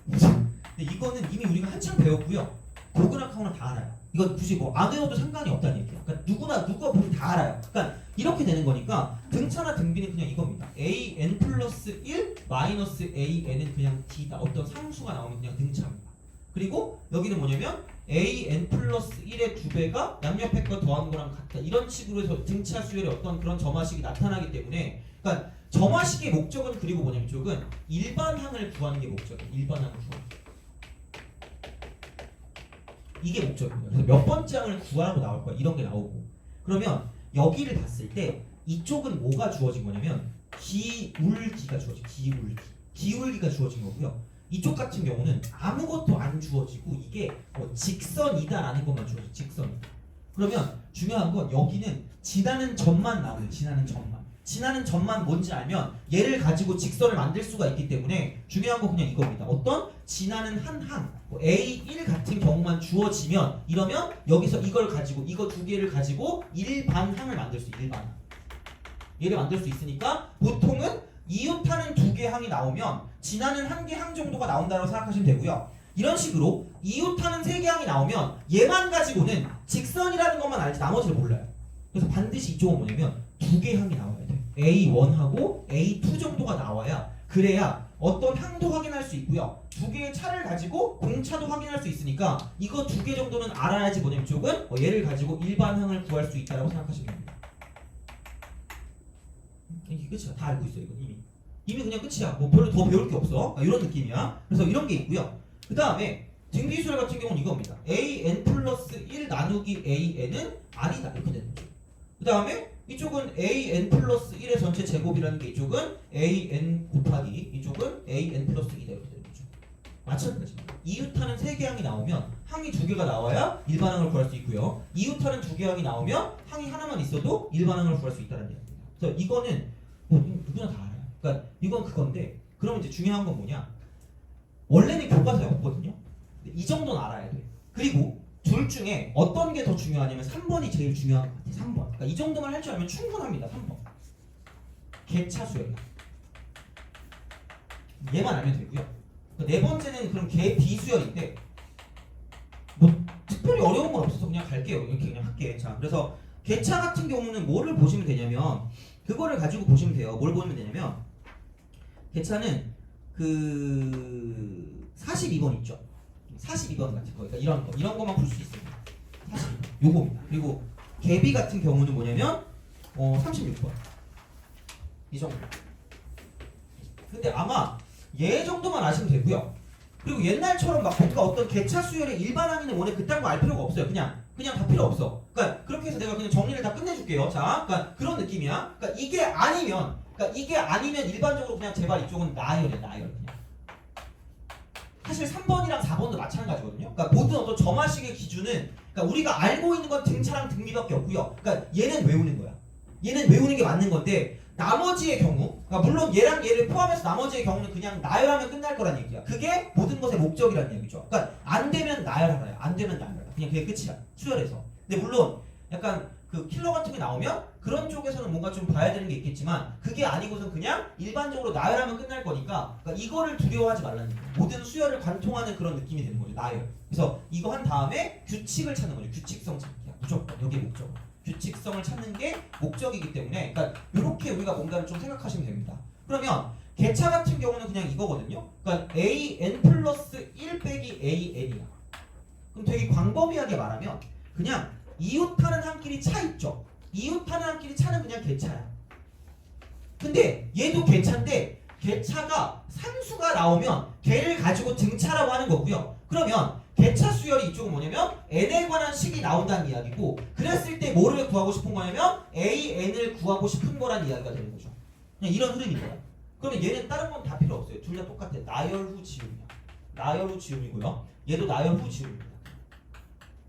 근데 이거는 이미 우리가 한참 배웠고요. 고그랑 카우는 다 알아요. 이건 굳이 뭐 안 외워도 상관이 없다는 얘기예요. 그러니까 누가 보면 다 알아요. 그러니까 이렇게 되는 거니까 등차나 등비는 그냥 이겁니다. an 플러스 1 마이너스 an은 그냥 d다. 어떤 상수가 나오면 그냥 등차입니다. 그리고 여기는 뭐냐면 an 플러스 1의 2배가 양옆에 거 더한 거랑 같다. 이런 식으로 해서 등차 수열의 어떤 그런 점화식이 나타나기 때문에, 그러니까 점화식의 목적은, 그리고 뭐냐면 이쪽은 일반항을 구하는 게 목적이에요. 일반항을 구하는 게. 이게 목적입니다. 그래서 몇 번째 항을 구하라고 나올 거야. 이런 게 나오고. 그러면 여기를 봤을 때 이쪽은 뭐가 주어진 거냐면 기울기가 주어진, 기울기가 주어진 거고요. 이쪽 같은 경우는 아무것도 안 주어지고 이게 뭐 직선이다라는 것만 주어져. 직선이다. 그러면 중요한 건 여기는 지나는 점만 나오는, 지나는 점만 뭔지 알면 얘를 가지고 직선을 만들 수가 있기 때문에 중요한 건 그냥 이겁니다. 어떤 지나는 한 항, 뭐 A1 같은 경우만 주어지면, 이러면 여기서 이걸 가지고, 이거 두 개를 가지고 일반항을 만들 수 있어요. 일반항. 얘를 만들 수 있으니까 보통은 이웃하는 두 개 항이 나오면 지나는 한 개 항 정도가 나온다고 생각하시면 되고요. 이런 식으로 이웃하는 세 개 항이 나오면 얘만 가지고는 직선이라는 것만 알지 나머지를 몰라요. 그래서 반드시 이쪽은 뭐냐면 두 개 항이 나와야 돼. A1하고 A2 정도가 나와야, 그래야 어떤 항도 확인할 수 있고요. 두 개의 차를 가지고 공차도 확인할 수 있으니까 이거 두 개 정도는 알아야지 뭐냐면 이쪽은 얘를 가지고 일반항을 구할 수 있다고 생각하시면 됩니다. 이게 끝이야. 다 알고 있어. 이거 이미 그냥 끝이야. 뭐 별로 더 배울 게 없어. 이런 느낌이야. 그래서 이런 게 있고요. 그 다음에 등비수열 같은 경우는 이겁니다. an 플러스 1 나누기 an은 아니다. 이렇게 되는 거죠. 그 다음에 이쪽은 an 플러스 1의 전체 제곱이라는 게, 이쪽은 an 곱하기 이쪽은 an 플러스 2다. 이렇게 되는 거죠. 마찬가지입니다. 이웃하는 세 개 항이 나오면 항이 두 개가 나와야 일반항을 구할 수 있고요. 이웃하는 두 개 항이 나오면 항이 하나만 있어도 일반항을 구할 수 있다는 얘기입니다. 그래서 이거는 뭐 누구나 다 알아요. 그러니까 이건 그건데, 그러면 이제 중요한 건 뭐냐? 원래는 교과서에 없거든요. 이 정도는 알아야 돼. 그리고 둘 중에 어떤 게 더 중요하냐면 3번이 제일 중요한 것 같아. 3번. 그러니까 이 정도만 할 줄 알면 충분합니다. 3번. 개차 수열. 얘만 알면 되고요. 네 번째는 그럼 개 비수열인데 뭐 특별히 어려운 건 없어서 그냥 갈게요. 이렇게 그냥 할게. 자, 그래서 개차 같은 경우는 뭐를 보시면 되냐면 그거를 가지고 보시면 돼요. 뭘 보면 되냐면 개차는 그 42번 있죠. 42번 같은 거. 그러니까 이런 거만 풀 수 있어요. 42번. 요겁니다. 그리고 개비 같은 경우는 뭐냐면 36번. 이 정도. 근데 아마 얘 정도만 아시면 되고요. 그리고 옛날처럼 막 뭔가 어떤 개차 수열의 일반항이는 원래 그딴 거 알 필요가 없어요. 그냥 다 필요 없어. 그러니까 그렇게 해서 내가 그냥 정리를 다 끝내줄게요. 자, 그러니까 그런 느낌이야. 그러니까 이게 아니면 일반적으로 그냥 제발 이쪽은 나열이야. 나열 그냥. 사실 3번이랑 4번도 마찬가지거든요. 그러니까 모든 어떤 점화식의 기준은, 그러니까 우리가 알고 있는 건 등차랑 등비밖에 없고요. 그러니까 얘는 외우는 거야. 얘는 외우는 게 맞는 건데 나머지의 경우, 그러니까 물론 얘랑 얘를 포함해서 나머지의 경우는 그냥 나열하면 끝날 거란 얘기야. 그게 모든 것의 목적이라는 얘기죠. 그러니까 안 되면 나열하라요. 안 되면 나열하라. 그냥 그게 끝이야. 수열에서. 근데 물론 약간 그 킬러 같은 게 나오면 그런 쪽에서는 뭔가 좀 봐야 되는 게 있겠지만 그게 아니고선 그냥 일반적으로 나열하면 끝날 거니까, 그러니까 이거를 두려워하지 말라는 거예요. 모든 수열을 관통하는 그런 느낌이 되는 거죠. 나열. 그래서 이거 한 다음에 규칙을 찾는 거죠. 규칙성 찾기야. 무조건 여기 목적. 규칙성을 찾는 게 목적이기 때문에, 그러니까 이렇게 우리가 뭔가를 좀 생각하시면 됩니다. 그러면 개차 같은 경우는 그냥 이거거든요. 그러니까 an 플러스 1 빼기 an이야. 그럼 되게 광범위하게 말하면 그냥 이웃하는 한끼리 차 있죠. 이웃하는 한끼리 차는 그냥 개차야. 근데 얘도 개차인데 개차가 상수가 나오면 걔를 가지고 등차라고 하는 거고요. 그러면 개차 수열이 이쪽은 뭐냐면 n에 관한 식이 나온다는 이야기고, 그랬을 때 뭐를 구하고 싶은 거냐면 an을 구하고 싶은 거란 이야기가 되는 거죠. 그냥 이런 흐름인 거야. 그러면 얘는 다른 건 다 필요 없어요. 둘 다 똑같아. 나열 후 지움이야. 나열 후 지움이고요. 얘도 나열 후 지움입니다.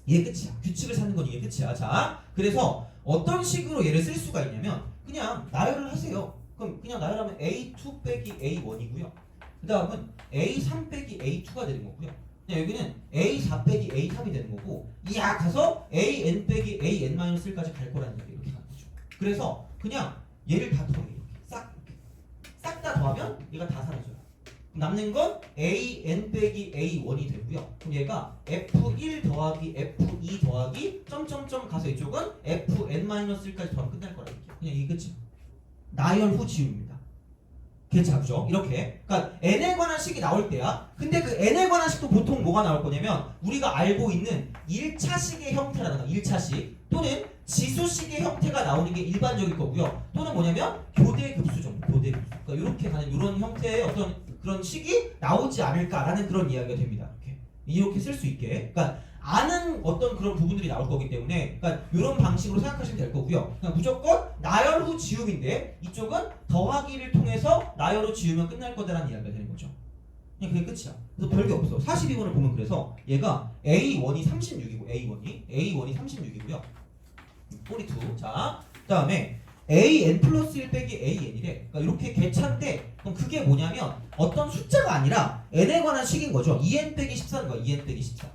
얘 끝이야. 규칙을 찾는 건 이게 끝이야. 자, 그래서 어떤 식으로 얘를 쓸 수가 있냐면 그냥 나열을 하세요. 그럼 그냥 나열하면 A2 빼기 A1이고요. 그 다음은 A3 빼기 A2가 되는 거고요. 그냥 여기는 A4 빼기 A3이 되는 거고 야 가서 AN 빼기 AN-1까지 갈 거라는 얘기 이렇게 하는 거죠. 그래서 그냥 얘를 다 더해 이렇게 싹 다 더하면 얘가 다 사라져요. 남는 건 AN 빼기 A1이 되고요. 그럼 얘가 F1 더하기 F2 더하기 점점점 가서 이쪽은 FN-1까지 더하면 끝날 거라는 얘기예요. 그냥 이게 끝이에요. 나열 후 지움입니다. 괜찮죠? 이렇게. 그러니까 n에 관한 식이 나올 때야. 근데 그 n에 관한 식도 보통 뭐가 나올 거냐면 우리가 알고 있는 1차식의 형태라든가 1차식 또는 지수식의 형태가 나오는 게 일반적일 거고요. 또는 뭐냐면 교대급수 정도. 교대급수. 그러니까 이렇게 가는 이런 형태의 어떤 그런 식이 나오지 않을까라는 그런 이야기가 됩니다. 이렇게 쓸 수 있게. 그러니까 아는 어떤 그런 부분들이 나올 거기 때문에 그러니까 이런 방식으로 생각하시면 될 거고요. 그냥 무조건 나열 후 지움인데 이쪽은 더하기를 통해서 나열 후 지우면 끝날 거다라는 이야기가 되는 거죠. 그냥 그게 끝이야. 그래서 별게 없어. 42번을 보면 그래서 얘가 A1이 36이고 A1이 36이고요. 꼬리 2. 자, 그다음에 AN 플러스 1 빼기 AN이래. 그러니까 이렇게 개차인데 그럼 그게 뭐냐면 어떤 숫자가 아니라 n에 관한 식인 거죠. 2n 빼기 14는 거야. 2n 빼기 14.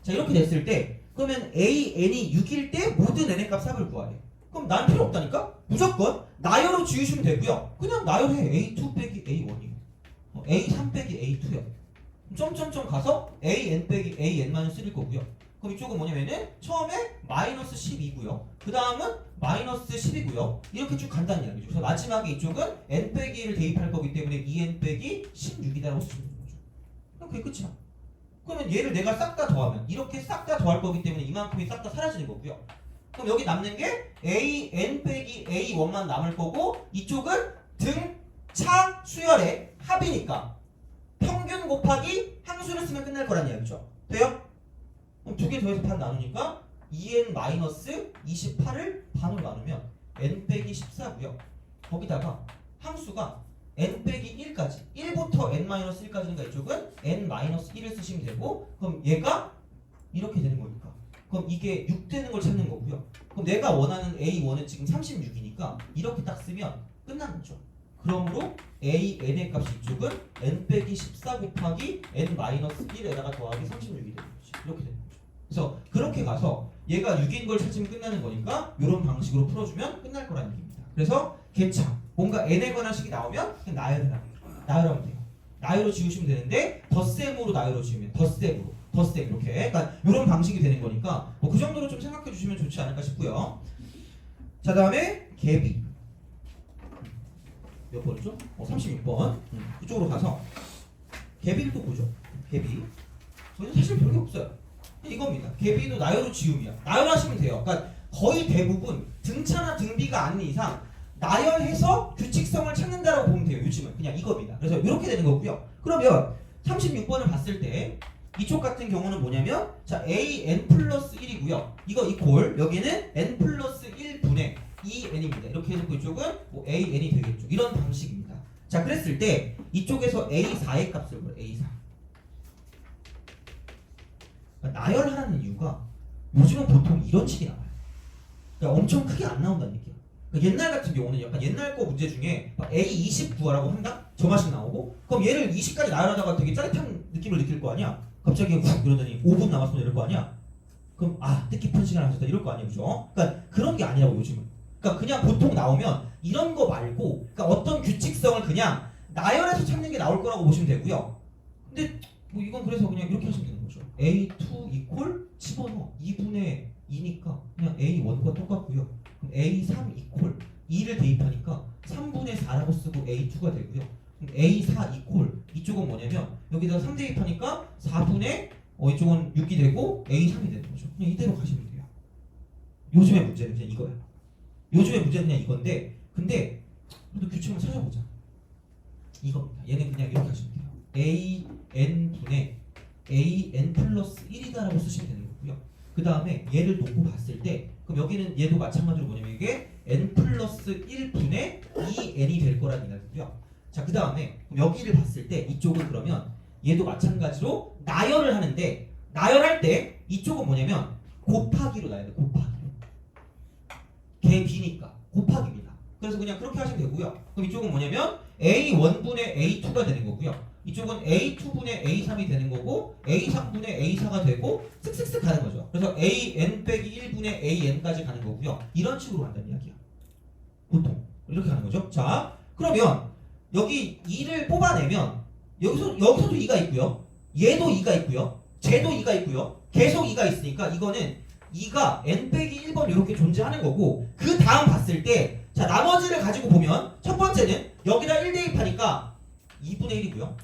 자 이렇게 됐을 때 그러면 AN이 6일 때 모든 n의 값 삽을 구하래. 그럼 난 필요 없다니까? 무조건 나열로 지우시면 되고요. 그냥 나열해. A2 빼기 A1이고 A3 빼기 A2요. 점점점 가서 AN 빼기 AN-1일 거고요. 그럼 이쪽은 뭐냐면은 처음에 마이너스 10이고요. 그 다음은 마이너스 10이고요. 이렇게 쭉 간다는 이야기죠. 그래서 마지막에 이쪽은 n 빼기 1을 대입할 거기 때문에 2n 빼기 16이라고 쓰시면 되는 거죠. 그럼 그게 끝이야. 그러면 얘를 내가 싹 다 더하면 이렇게 싹 다 더할 거기 때문에 이만큼이 싹 다 사라지는 거고요. 그럼 여기 남는 게 AN 빼기 A1만 남을 거고 이쪽은 등, 차, 수열의 합이니까 평균 곱하기 항수를 쓰면 끝날 거란 이야기죠. 돼요? 그럼 두 개 더해서 반 나누니까 2n-28을 반으로 나누면 n 빼기 14고요. 거기다가 항수가 n 빼기 1까지 1부터 n-1까지니까 이쪽은 n-1을 쓰시면 되고 그럼 얘가 이렇게 되는 거니까 그럼 이게 6 되는 걸 찾는 거고요. 그럼 내가 원하는 A1은 지금 36이니까 이렇게 딱 쓰면 끝나는 거죠. 그러므로 AN의 값이 이쪽은 n 빼기 14 곱하기 n-1에다가 더하기 36이 되는 거지. 이렇게 되는 거죠. 그래서 그렇게 가서 얘가 6인 걸 찾으면 끝나는 거니까 이런 방식으로 풀어주면 끝날 거라는 얘기입니다. 그래서 개차 뭔가 n에 관한 식이 나오면 그냥 나열하면 돼요. 나열로 지우시면 되는데 덧셈으로 나열로 지우면 덧셈 이렇게 그러니까 이런 방식이 되는 거니까 뭐 그 정도로 좀 생각해 주시면 좋지 않을까 싶고요. 자 다음에 개비 몇 번이죠? 36번 그쪽으로 가서 개비를 또 보죠. 개비 저희는 사실 별게 없어요. 이겁니다. 개비도 나열로 지움이야. 나열하시면 돼요. 그러니까 거의 대부분 등차나 등비가 아닌 이상 나열해서 규칙성을 찾는다라고 보면 돼요. 요즘은 그냥 이겁니다. 그래서 이렇게 되는 거고요. 그러면 36번을 봤을 때 이쪽 같은 경우는 뭐냐면 자 AN 플러스 1이고요. 이거 이퀄 여기는 N 플러스 1분의 2N입니다. 이렇게 해놓고 이쪽은 뭐 AN이 되겠죠. 이런 방식입니다. 자 그랬을 때 이쪽에서 A4의 값을 보여. A4 나열하라는 이유가 요즘은 보통 이런 식이 나와요. 그러니까 엄청 크게 안 나온다는 얘기야. 그러니까 옛날 같은 경우는 약간 옛날 거 문제 중에 A20 구하라고 한다? 저 맛이 나오고 그럼 얘를 20까지 나열하다가 되게 짜릿한 느낌을 느낄 거 아니야? 갑자기 훅 이러더니 5분 남았어 이럴 거 아니야? 그럼 아 뜻깊은 시간 하셨다 이럴 거 아니에요, 그죠? 그러니까 그런 게 아니라고 요즘은. 그러니까 그냥 보통 나오면 이런 거 말고 그러니까 어떤 규칙성을 그냥 나열해서 찾는 게 나올 거라고 보시면 되고요. 근데 뭐 이건 그래서 그냥 이렇게 하시면 되는 거죠. A2 이퀄 집어넣어 2분의 2니까 그냥 A1과 똑같고요. 그럼 A3 이퀄 2를 대입하니까 3분의 4라고 쓰고 A2가 되고요. 그럼 A4 이퀄 이쪽은 뭐냐면 여기다 3 대입하니까 4분의 이쪽은 6이 되고 A3이 되는 거죠. 그냥 이대로 가시면 돼요. 요즘의 문제는 그냥 이거야. 요즘의 문제는 그냥 이건데 근데 그래도 규칙을 찾아보자. 이겁니다. 얘는 그냥 이렇게 하시면 돼요. AN분의 AN 플러스 1이다라고 쓰시면 되는 거고요. 그 다음에 얘를 놓고 봤을 때 그럼 여기는 얘도 마찬가지로 뭐냐면 이게 N 플러스 1분의 2N이 될 거라는 이야기고요. 자, 그 다음에 여기를 봤을 때 이쪽은 그러면 얘도 마찬가지로 나열을 하는데 나열할 때 이쪽은 뭐냐면 곱하기로 나열해. 곱하기로. 걔 B니까 곱하기입니다. 그래서 그냥 그렇게 하시면 되고요. 그럼 이쪽은 뭐냐면 A1분의 A2가 되는 거고요. 이쪽은 A2분의 A3이 되는 거고 A3분의 A4가 되고 쓱쓱쓱 가는 거죠. 그래서 AN 빼기 1분의 AN까지 가는 거고요. 이런 식으로 간다는 이야기야. 보통 이렇게 가는 거죠. 자, 그러면 여기 2를 뽑아내면 여기서도 2가 있고요. 얘도 2가 있고요. 쟤도 2가 있고요. 계속 2가 있으니까 이거는 2가 n 빼기 1번 이렇게 존재하는 거고 그 다음 봤을 때 자 나머지를 가지고 보면 첫 번째는 여기다 1 대입하니까 2분의 1이고요.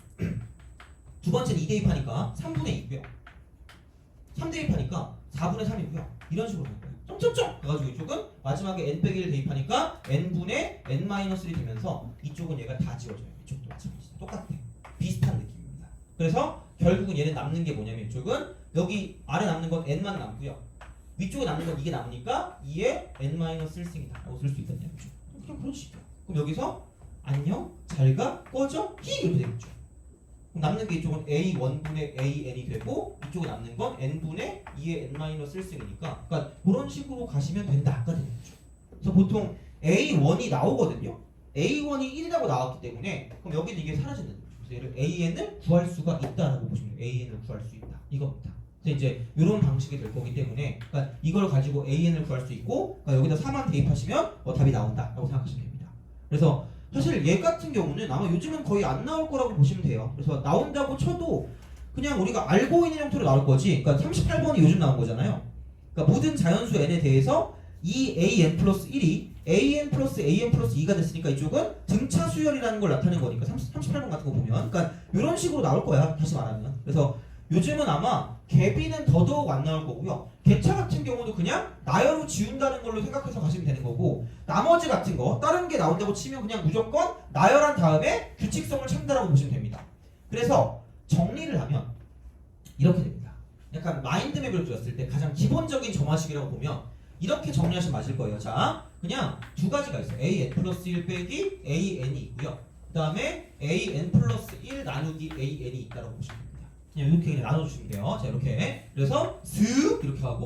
두 번째는 2 대입하니까 3분의 2고요. 3 대입하니까 4분의 3이고요. 이런 식으로 가는 거예요. 점점점 가가지고 이쪽은 마지막에 n 빼기 1 대입하니까 n분의 n-1이 되면서 이쪽은 얘가 다 지워져요. 이쪽도 마찬가지다. 똑같아. 비슷한 느낌입니다. 그래서 결국은 얘는 남는 게 뭐냐면 이쪽은 여기 아래 남는 건 n만 남고요. 위쪽에 남는 건 이게 남으니까 2에 n-1승이다 라고 쓸 수 있다는 얘기죠. 그냥 그런 식이야. 그럼 여기서 안녕, 잘가, 꺼져, 히 이렇게 되겠죠. 그럼 남는 게 이쪽은 a1분의 an이 되고 이쪽에 남는 건 n분의 2의 n-1승이니까 그러니까 그런 식으로 가시면 된다가 되는 거죠. 그래서 보통 a1이 나오거든요. a1이 1이라고 나왔기 때문에 그럼 여기는 이게 사라지는 거죠. 그래서 얘를 an을 구할 수가 있다라고 보시면 돼요. an을 구할 수 있다. 이겁니다. 그래서 이제 이런 방식이 될 거기 때문에 그러니까 이걸 가지고 an을 구할 수 있고 그러니까 여기다 4만 대입하시면 답이 나온다라고 생각하시면 됩니다. 그래서 사실 얘 같은 경우는 아마 요즘은 거의 안 나올 거라고 보시면 돼요. 그래서 나온다고 쳐도 그냥 우리가 알고 있는 형태로 나올 거지. 그러니까 38번이 요즘 나온 거잖아요. 그러니까 모든 자연수 n에 대해서 2an 플러스 1이 an 플러스 2가 됐으니까 이쪽은 등차 수열이라는 걸 나타내는 거니까 38번 같은 거 보면 그러니까 이런 식으로 나올 거야. 다시 말하면. 그래서 요즘은 아마 개비는 더더욱 안 나올 거고요. 개차 같은 경우도 그냥 나열로 지운다는 걸로 생각해서 가시면 되는 거고 나머지 같은 거 다른 게 나온다고 치면 그냥 무조건 나열한 다음에 규칙성을 찾는다라고 보시면 됩니다. 그래서 정리를 하면 이렇게 됩니다. 약간 마인드맵을 그렸을 때 가장 기본적인 점화식이라고 보면 이렇게 정리하시면 맞을 거예요. 자, 그냥 두 가지가 있어요. an 플러스 1 빼기 an이 있고요. 그 다음에 an 플러스 1 나누기 an이 있다고 보시면 됩니다. 그냥 이렇게 그냥 나눠주시면 돼요. 자, 이렇게. 그래서 슥 이렇게 하고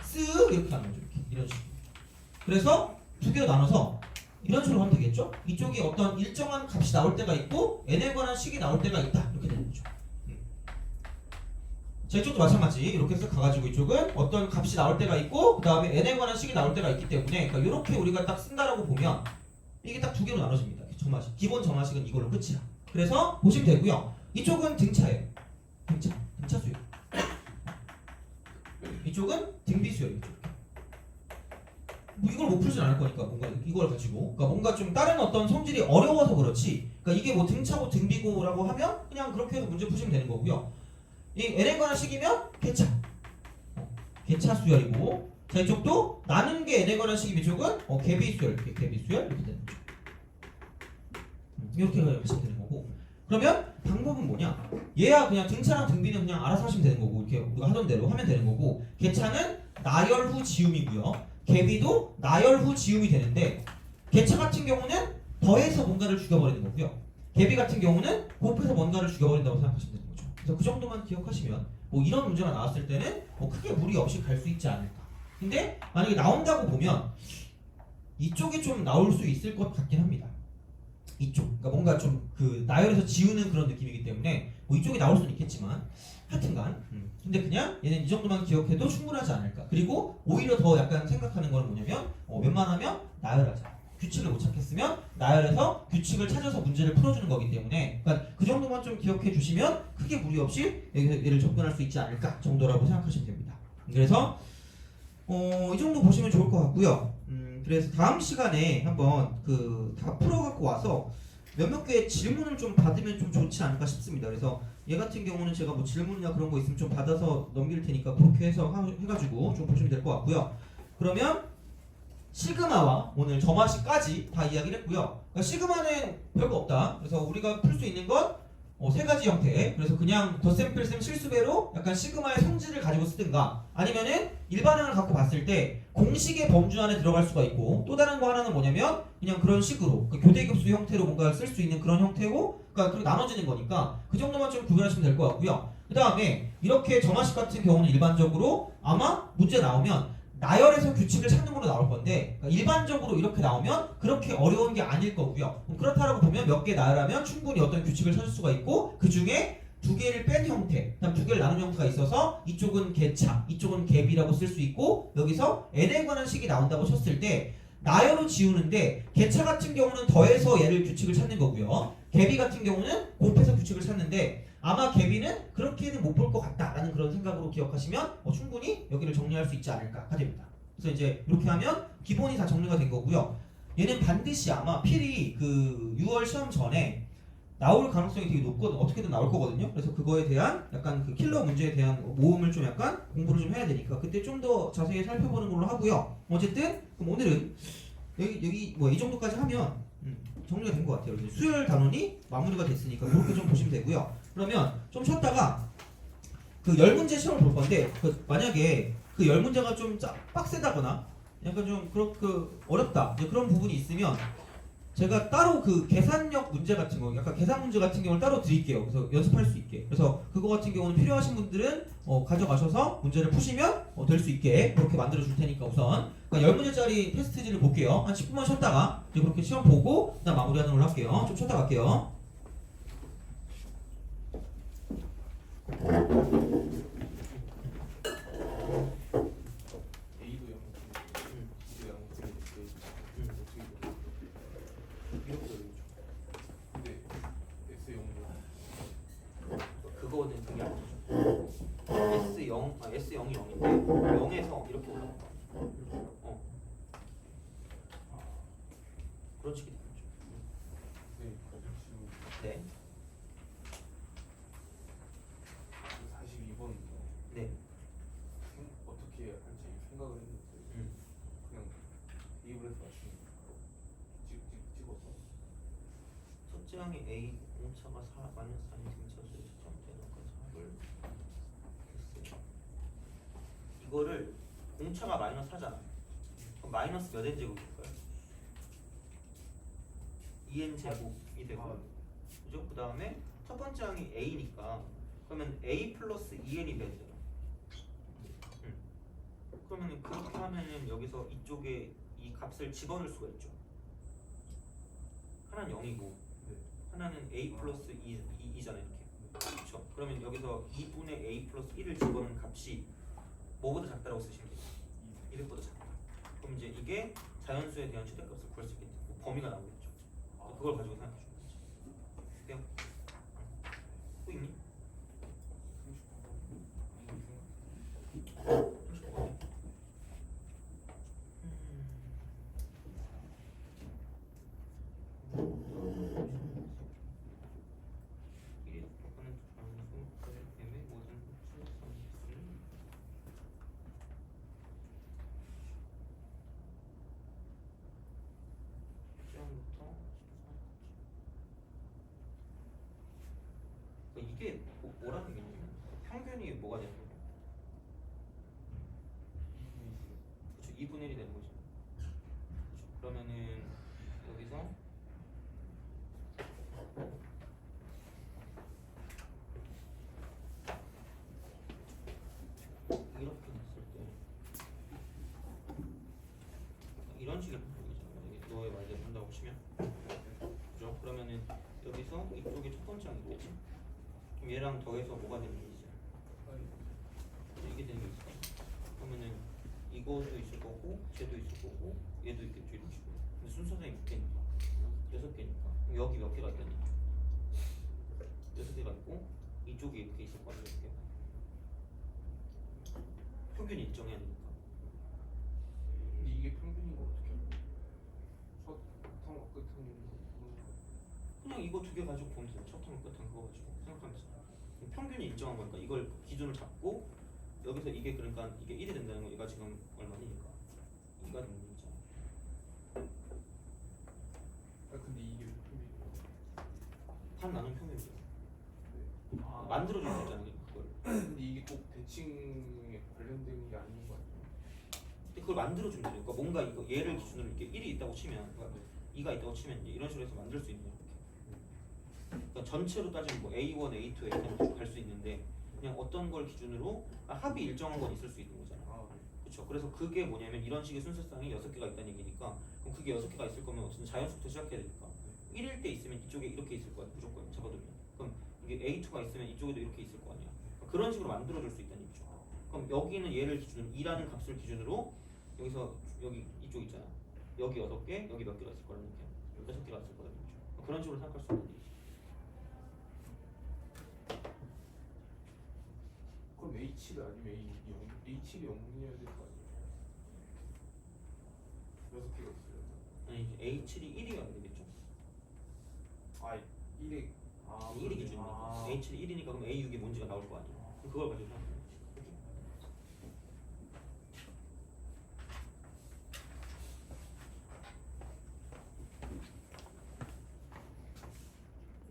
쓱 이렇게 하는 거죠. 이렇게. 이런 식으로. 그래서 두 개로 나눠서 이런 식으로 하면 되겠죠? 이쪽이 어떤 일정한 값이 나올 때가 있고 n에 관한 식이 나올 때가 있다. 이렇게 되는 거죠. 자, 이쪽도 마찬가지. 이렇게 해서 가가지고 이쪽은 어떤 값이 나올 때가 있고 그 다음에 n에 관한 식이 나올 때가 있기 때문에 그러니까 이렇게 우리가 딱 쓴다라고 보면 이게 딱 두 개로 나눠집니다. 점화식. 기본 점화식은 이걸로 끝이야. 그래서 보시면 되고요. 이쪽은 등차예요. 등차 수열. 이쪽은 등비 수열이죠. 뭐 이걸 못 풀진 않을 거니까 뭔가 이걸 가지고 그러니까 뭔가 좀 다른 어떤 성질이 어려워서 그렇지. 그러니까 이게 뭐 등차고 등비고라고 하면 그냥 그렇게 해서 문제 푸시면 되는 거고요. 이 n에 관한 식이면 개차. 개차 수열이고 자 이쪽도 나눈 게 n에 관한 식이면 이쪽은 개비 수열. 개비 수열 이렇게 되는 거죠. 이렇게 하시면 되는 거고. 그러면 방법은 뭐냐? 얘야 그냥 등차랑 등비는 그냥 알아서 하시면 되는 거고 이렇게 우리가 하던 대로 하면 되는 거고 개차는 나열 후 지움이고요. 개비도 나열 후 지움이 되는데 개차 같은 경우는 더해서 뭔가를 죽여버리는 거고요. 개비 같은 경우는 곱해서 뭔가를 죽여버린다고 생각하시면 되는 거죠. 그래서 그 정도만 기억하시면 뭐 이런 문제가 나왔을 때는 뭐 크게 무리 없이 갈 수 있지 않을까. 근데 만약에 나온다고 보면 이쪽이 좀 나올 수 있을 것 같긴 합니다. 이쪽, 그러니까 뭔가 좀 그 나열해서 지우는 그런 느낌이기 때문에 뭐 이쪽이 나올 수는 있겠지만 하여튼간 근데 그냥 얘는 이 정도만 기억해도 충분하지 않을까. 그리고 오히려 더 약간 생각하는 건 뭐냐면 웬만하면 나열하자. 규칙을 못 찾겠으면 나열해서 규칙을 찾아서 문제를 풀어주는 거기 때문에 그러니까 그 정도만 좀 기억해 주시면 크게 무리 없이 얘를 접근할 수 있지 않을까 정도라고 생각하시면 됩니다. 그래서 이 정도 보시면 좋을 것 같고요. 그래서 다음 시간에 한번 다 풀어갖고 와서 몇몇 개의 질문을 좀 받으면 좀 좋지 않을까 싶습니다. 그래서 얘 같은 경우는 제가 뭐 질문이나 그런 거 있으면 좀 받아서 넘길 테니까 그렇게 해서 해가지고 좀 보시면 될 것 같고요. 그러면 시그마와 오늘 점화식까지 다 이야기를 했고요. 그러니까 시그마는 별거 없다. 그래서 우리가 풀 수 있는 건 세 가지 형태. 그래서 그냥 덧셈, 필셈, 실수배로 약간 시그마의 성질을 가지고 쓰든가 아니면은 일반항을 갖고 봤을 때 공식의 범주 안에 들어갈 수가 있고 또 다른 거 하나는 뭐냐면 그냥 그런 식으로 그 교대급수 형태로 뭔가 쓸 수 있는 그런 형태고 그러니까 그렇게 나눠지는 거니까 그 정도만 좀 구별하시면 될 것 같고요. 그 다음에 이렇게 정화식 같은 경우는 일반적으로 아마 문제 나오면 나열에서 규칙을 찾는 걸로 나올 건데 그러니까 일반적으로 이렇게 나오면 그렇게 어려운 게 아닐 거고요. 그럼 그렇다라고 보면 몇 개 나열하면 충분히 어떤 규칙을 찾을 수가 있고 그 중에 두 개를 뺀 형태, 그다음 두 개를 나눈 형태가 있어서 이쪽은 개차, 이쪽은 갭이라고 쓸 수 있고 여기서 n에 관한 식이 나온다고 쳤을 때 나열로 지우는데 개차 같은 경우는 더해서 얘를 규칙을 찾는 거고요. 갭이 같은 경우는 곱해서 규칙을 찾는데 아마 개비는 그렇게는 못 볼 것 같다라는 그런 생각으로 기억하시면 충분히 여기를 정리할 수 있지 않을까 됩니다. 그래서 이제 이렇게 하면 기본이 다 정리가 된 거고요. 얘는 반드시 아마 필히 그 6월 시험 전에 나올 가능성이 되게 높거든. 어떻게든 나올 거거든요. 그래서 그거에 대한 약간 그 킬러 문제에 대한 모음을 좀 약간 공부를 좀 해야 되니까 그때 좀 더 자세히 살펴보는 걸로 하고요. 어쨌든 그럼 오늘은 여기 뭐 이 정도까지 하면 정리가 된 것 같아요. 이제 수열 단원이 마무리가 됐으니까 그렇게 좀 보시면 되고요. 그러면 좀 쉬었다가 그 10문제 시험을 볼 건데 그 만약에 그 10문제가 좀 빡세다거나 약간 좀 그렇게 어렵다 이제 그런 부분이 있으면 제가 따로 그 계산력 문제 같은 거 약간 계산 문제 같은 경우를 따로 드릴게요. 그래서 연습할 수 있게. 그래서 그거 같은 경우는 필요하신 분들은 가져가셔서 문제를 푸시면 될 수 있게 그렇게 만들어 줄 테니까 우선 그러니까 10문제짜리 테스트지를 볼게요. 한 10분만 쉬었다가 이제 그렇게 시험 보고 그다음 마무리하는 걸로 할게요. 좀 쉬었다 갈게요. A도 0, B도 0, C도 0, 어떻게 이렇게 근데 S 0도 그거는 그게 아니죠. S0, S0이 0인데 0에서 이렇게 올라가. 그런 식이 되는 거죠. 네, 지금 네. 42번 네. 어떻게 할지 생각을 했는데 그냥 테이블에서 맞추는 찍어서 첫째 항의 A 공차가 마이너스 4인 등차수의 점대놓고 4를 했어요. 이거를 공차가 마이너스 4잖아. 그럼 마이너스 몇 n 제곱일까요? 2n 제곱이 되고 그죠? 그 다음에 첫 번째 항이 A니까 그러면 A 플러스 2n이 되잖아. 그러면 그렇게 하면은 여기서 이쪽에 이 값을 집어넣을 수가 있죠. 하나는 0이고 하나는 A 플러스 2잖아요 이렇게. 그렇죠? 그러면 여기서 2분의 A 플러스 1을 집어넣은 값이 뭐보다 작다라고 쓰시면 돼요. 200보다 작다. 그럼 이제 이게 자연수에 대한 최대값을 구할 수 있겠죠. 범위가 나오겠죠. 그걸 가지고 생각해 주는 거지. 돼요? 또 있니? 35번. 이게 뭐라는 얘기냐면 평균이 뭐가 되는 거예요? 그렇죠. 2분의 1이 되는 거죠. 그렇죠. 그러면은 여기서 이렇게 됐을 때 이런 식의 분석이잖아요. 너의 말대로 한다고 치면 그죠? 그러면은 여기서 이쪽에 첫 번째 항이겠지? 그럼 얘랑 더해서 뭐가 되는 게 있어요? 이게 되는 게 있어요. 그러면은 이것도 있을 거고 쟤도 있을 거고 얘도 있겠죠 이런 식으로. 근데 순서상이 몇 개니까? 6개니까. 그럼 여기 몇 개가 있다니? 6개가 있고 이쪽에 이렇게 있을 거 아니에요? 이렇게. 평균 일정해야 되니까. 근데 이게 평균인 거 어떻게 알아? 첫 끝은 그냥 이거 두 개 가지고 보면 돼요. 첫 항, 끝 항 그거 가지고 생각하면 돼요. 평균이 일정한 거니까 이걸 기준을 잡고 여기서 이게 그러니까 이게 1이 된다는 거 얘가 지금 얼마니까 2가 되는 거잖아. 근데 이게 평균이 반 나눈 평균이죠. 만들어줄 수 있잖아 그걸. 근데 이게 꼭 대칭에 관련된 게 아닌 거 아니에요? 근데 그걸 만들어주면 되죠. 그러니까 뭔가 이거 얘를 기준으로 이렇게 1이 있다고 치면, 그러니까 2가 있다고 치면 이제 이런 식으로 해서 만들 수 있는 이렇게. 그러니까 전체로 따지면 뭐 A1, A2, A3 갈 수 있는데 그냥 어떤 걸 기준으로 합이 일정한 건 있을 수 있는 거잖아. 그렇죠. 그래서 그게 뭐냐면 이런 식의 순서상이 6개가 있다는 얘기니까 그럼 그게 6개가 있을 거면 어쨌든 자연수부터 시작해야 되니까 1일 때 있으면 이쪽에 이렇게 있을 거야 무조건 잡아두면. 그럼 이게 A2가 있으면 이쪽에도 이렇게 있을 거 아니야. 그런 식으로 만들어줄 수 있다는 얘기죠. 그럼 여기는 얘를 기준으로 2라는 값을 기준으로 여기서 여기 이쪽 있잖아. 여기 6개, 여기 몇 개가 있을 거라는 얘기야. 6개가 있을 거라는 얘기죠. 그런 식으로 생각할 수 있는 얘기지. 그럼 H가 아니면 H가 0이어야 될 거 아니에요? 6개가 있어요. 아니 A7이 1이어야 되겠죠. 아 1이 1이 기준이니까 A7이 1이니까 그럼 A6이 뭔지가 나올 거 아니야. 그럼 그걸 가지고 생각해.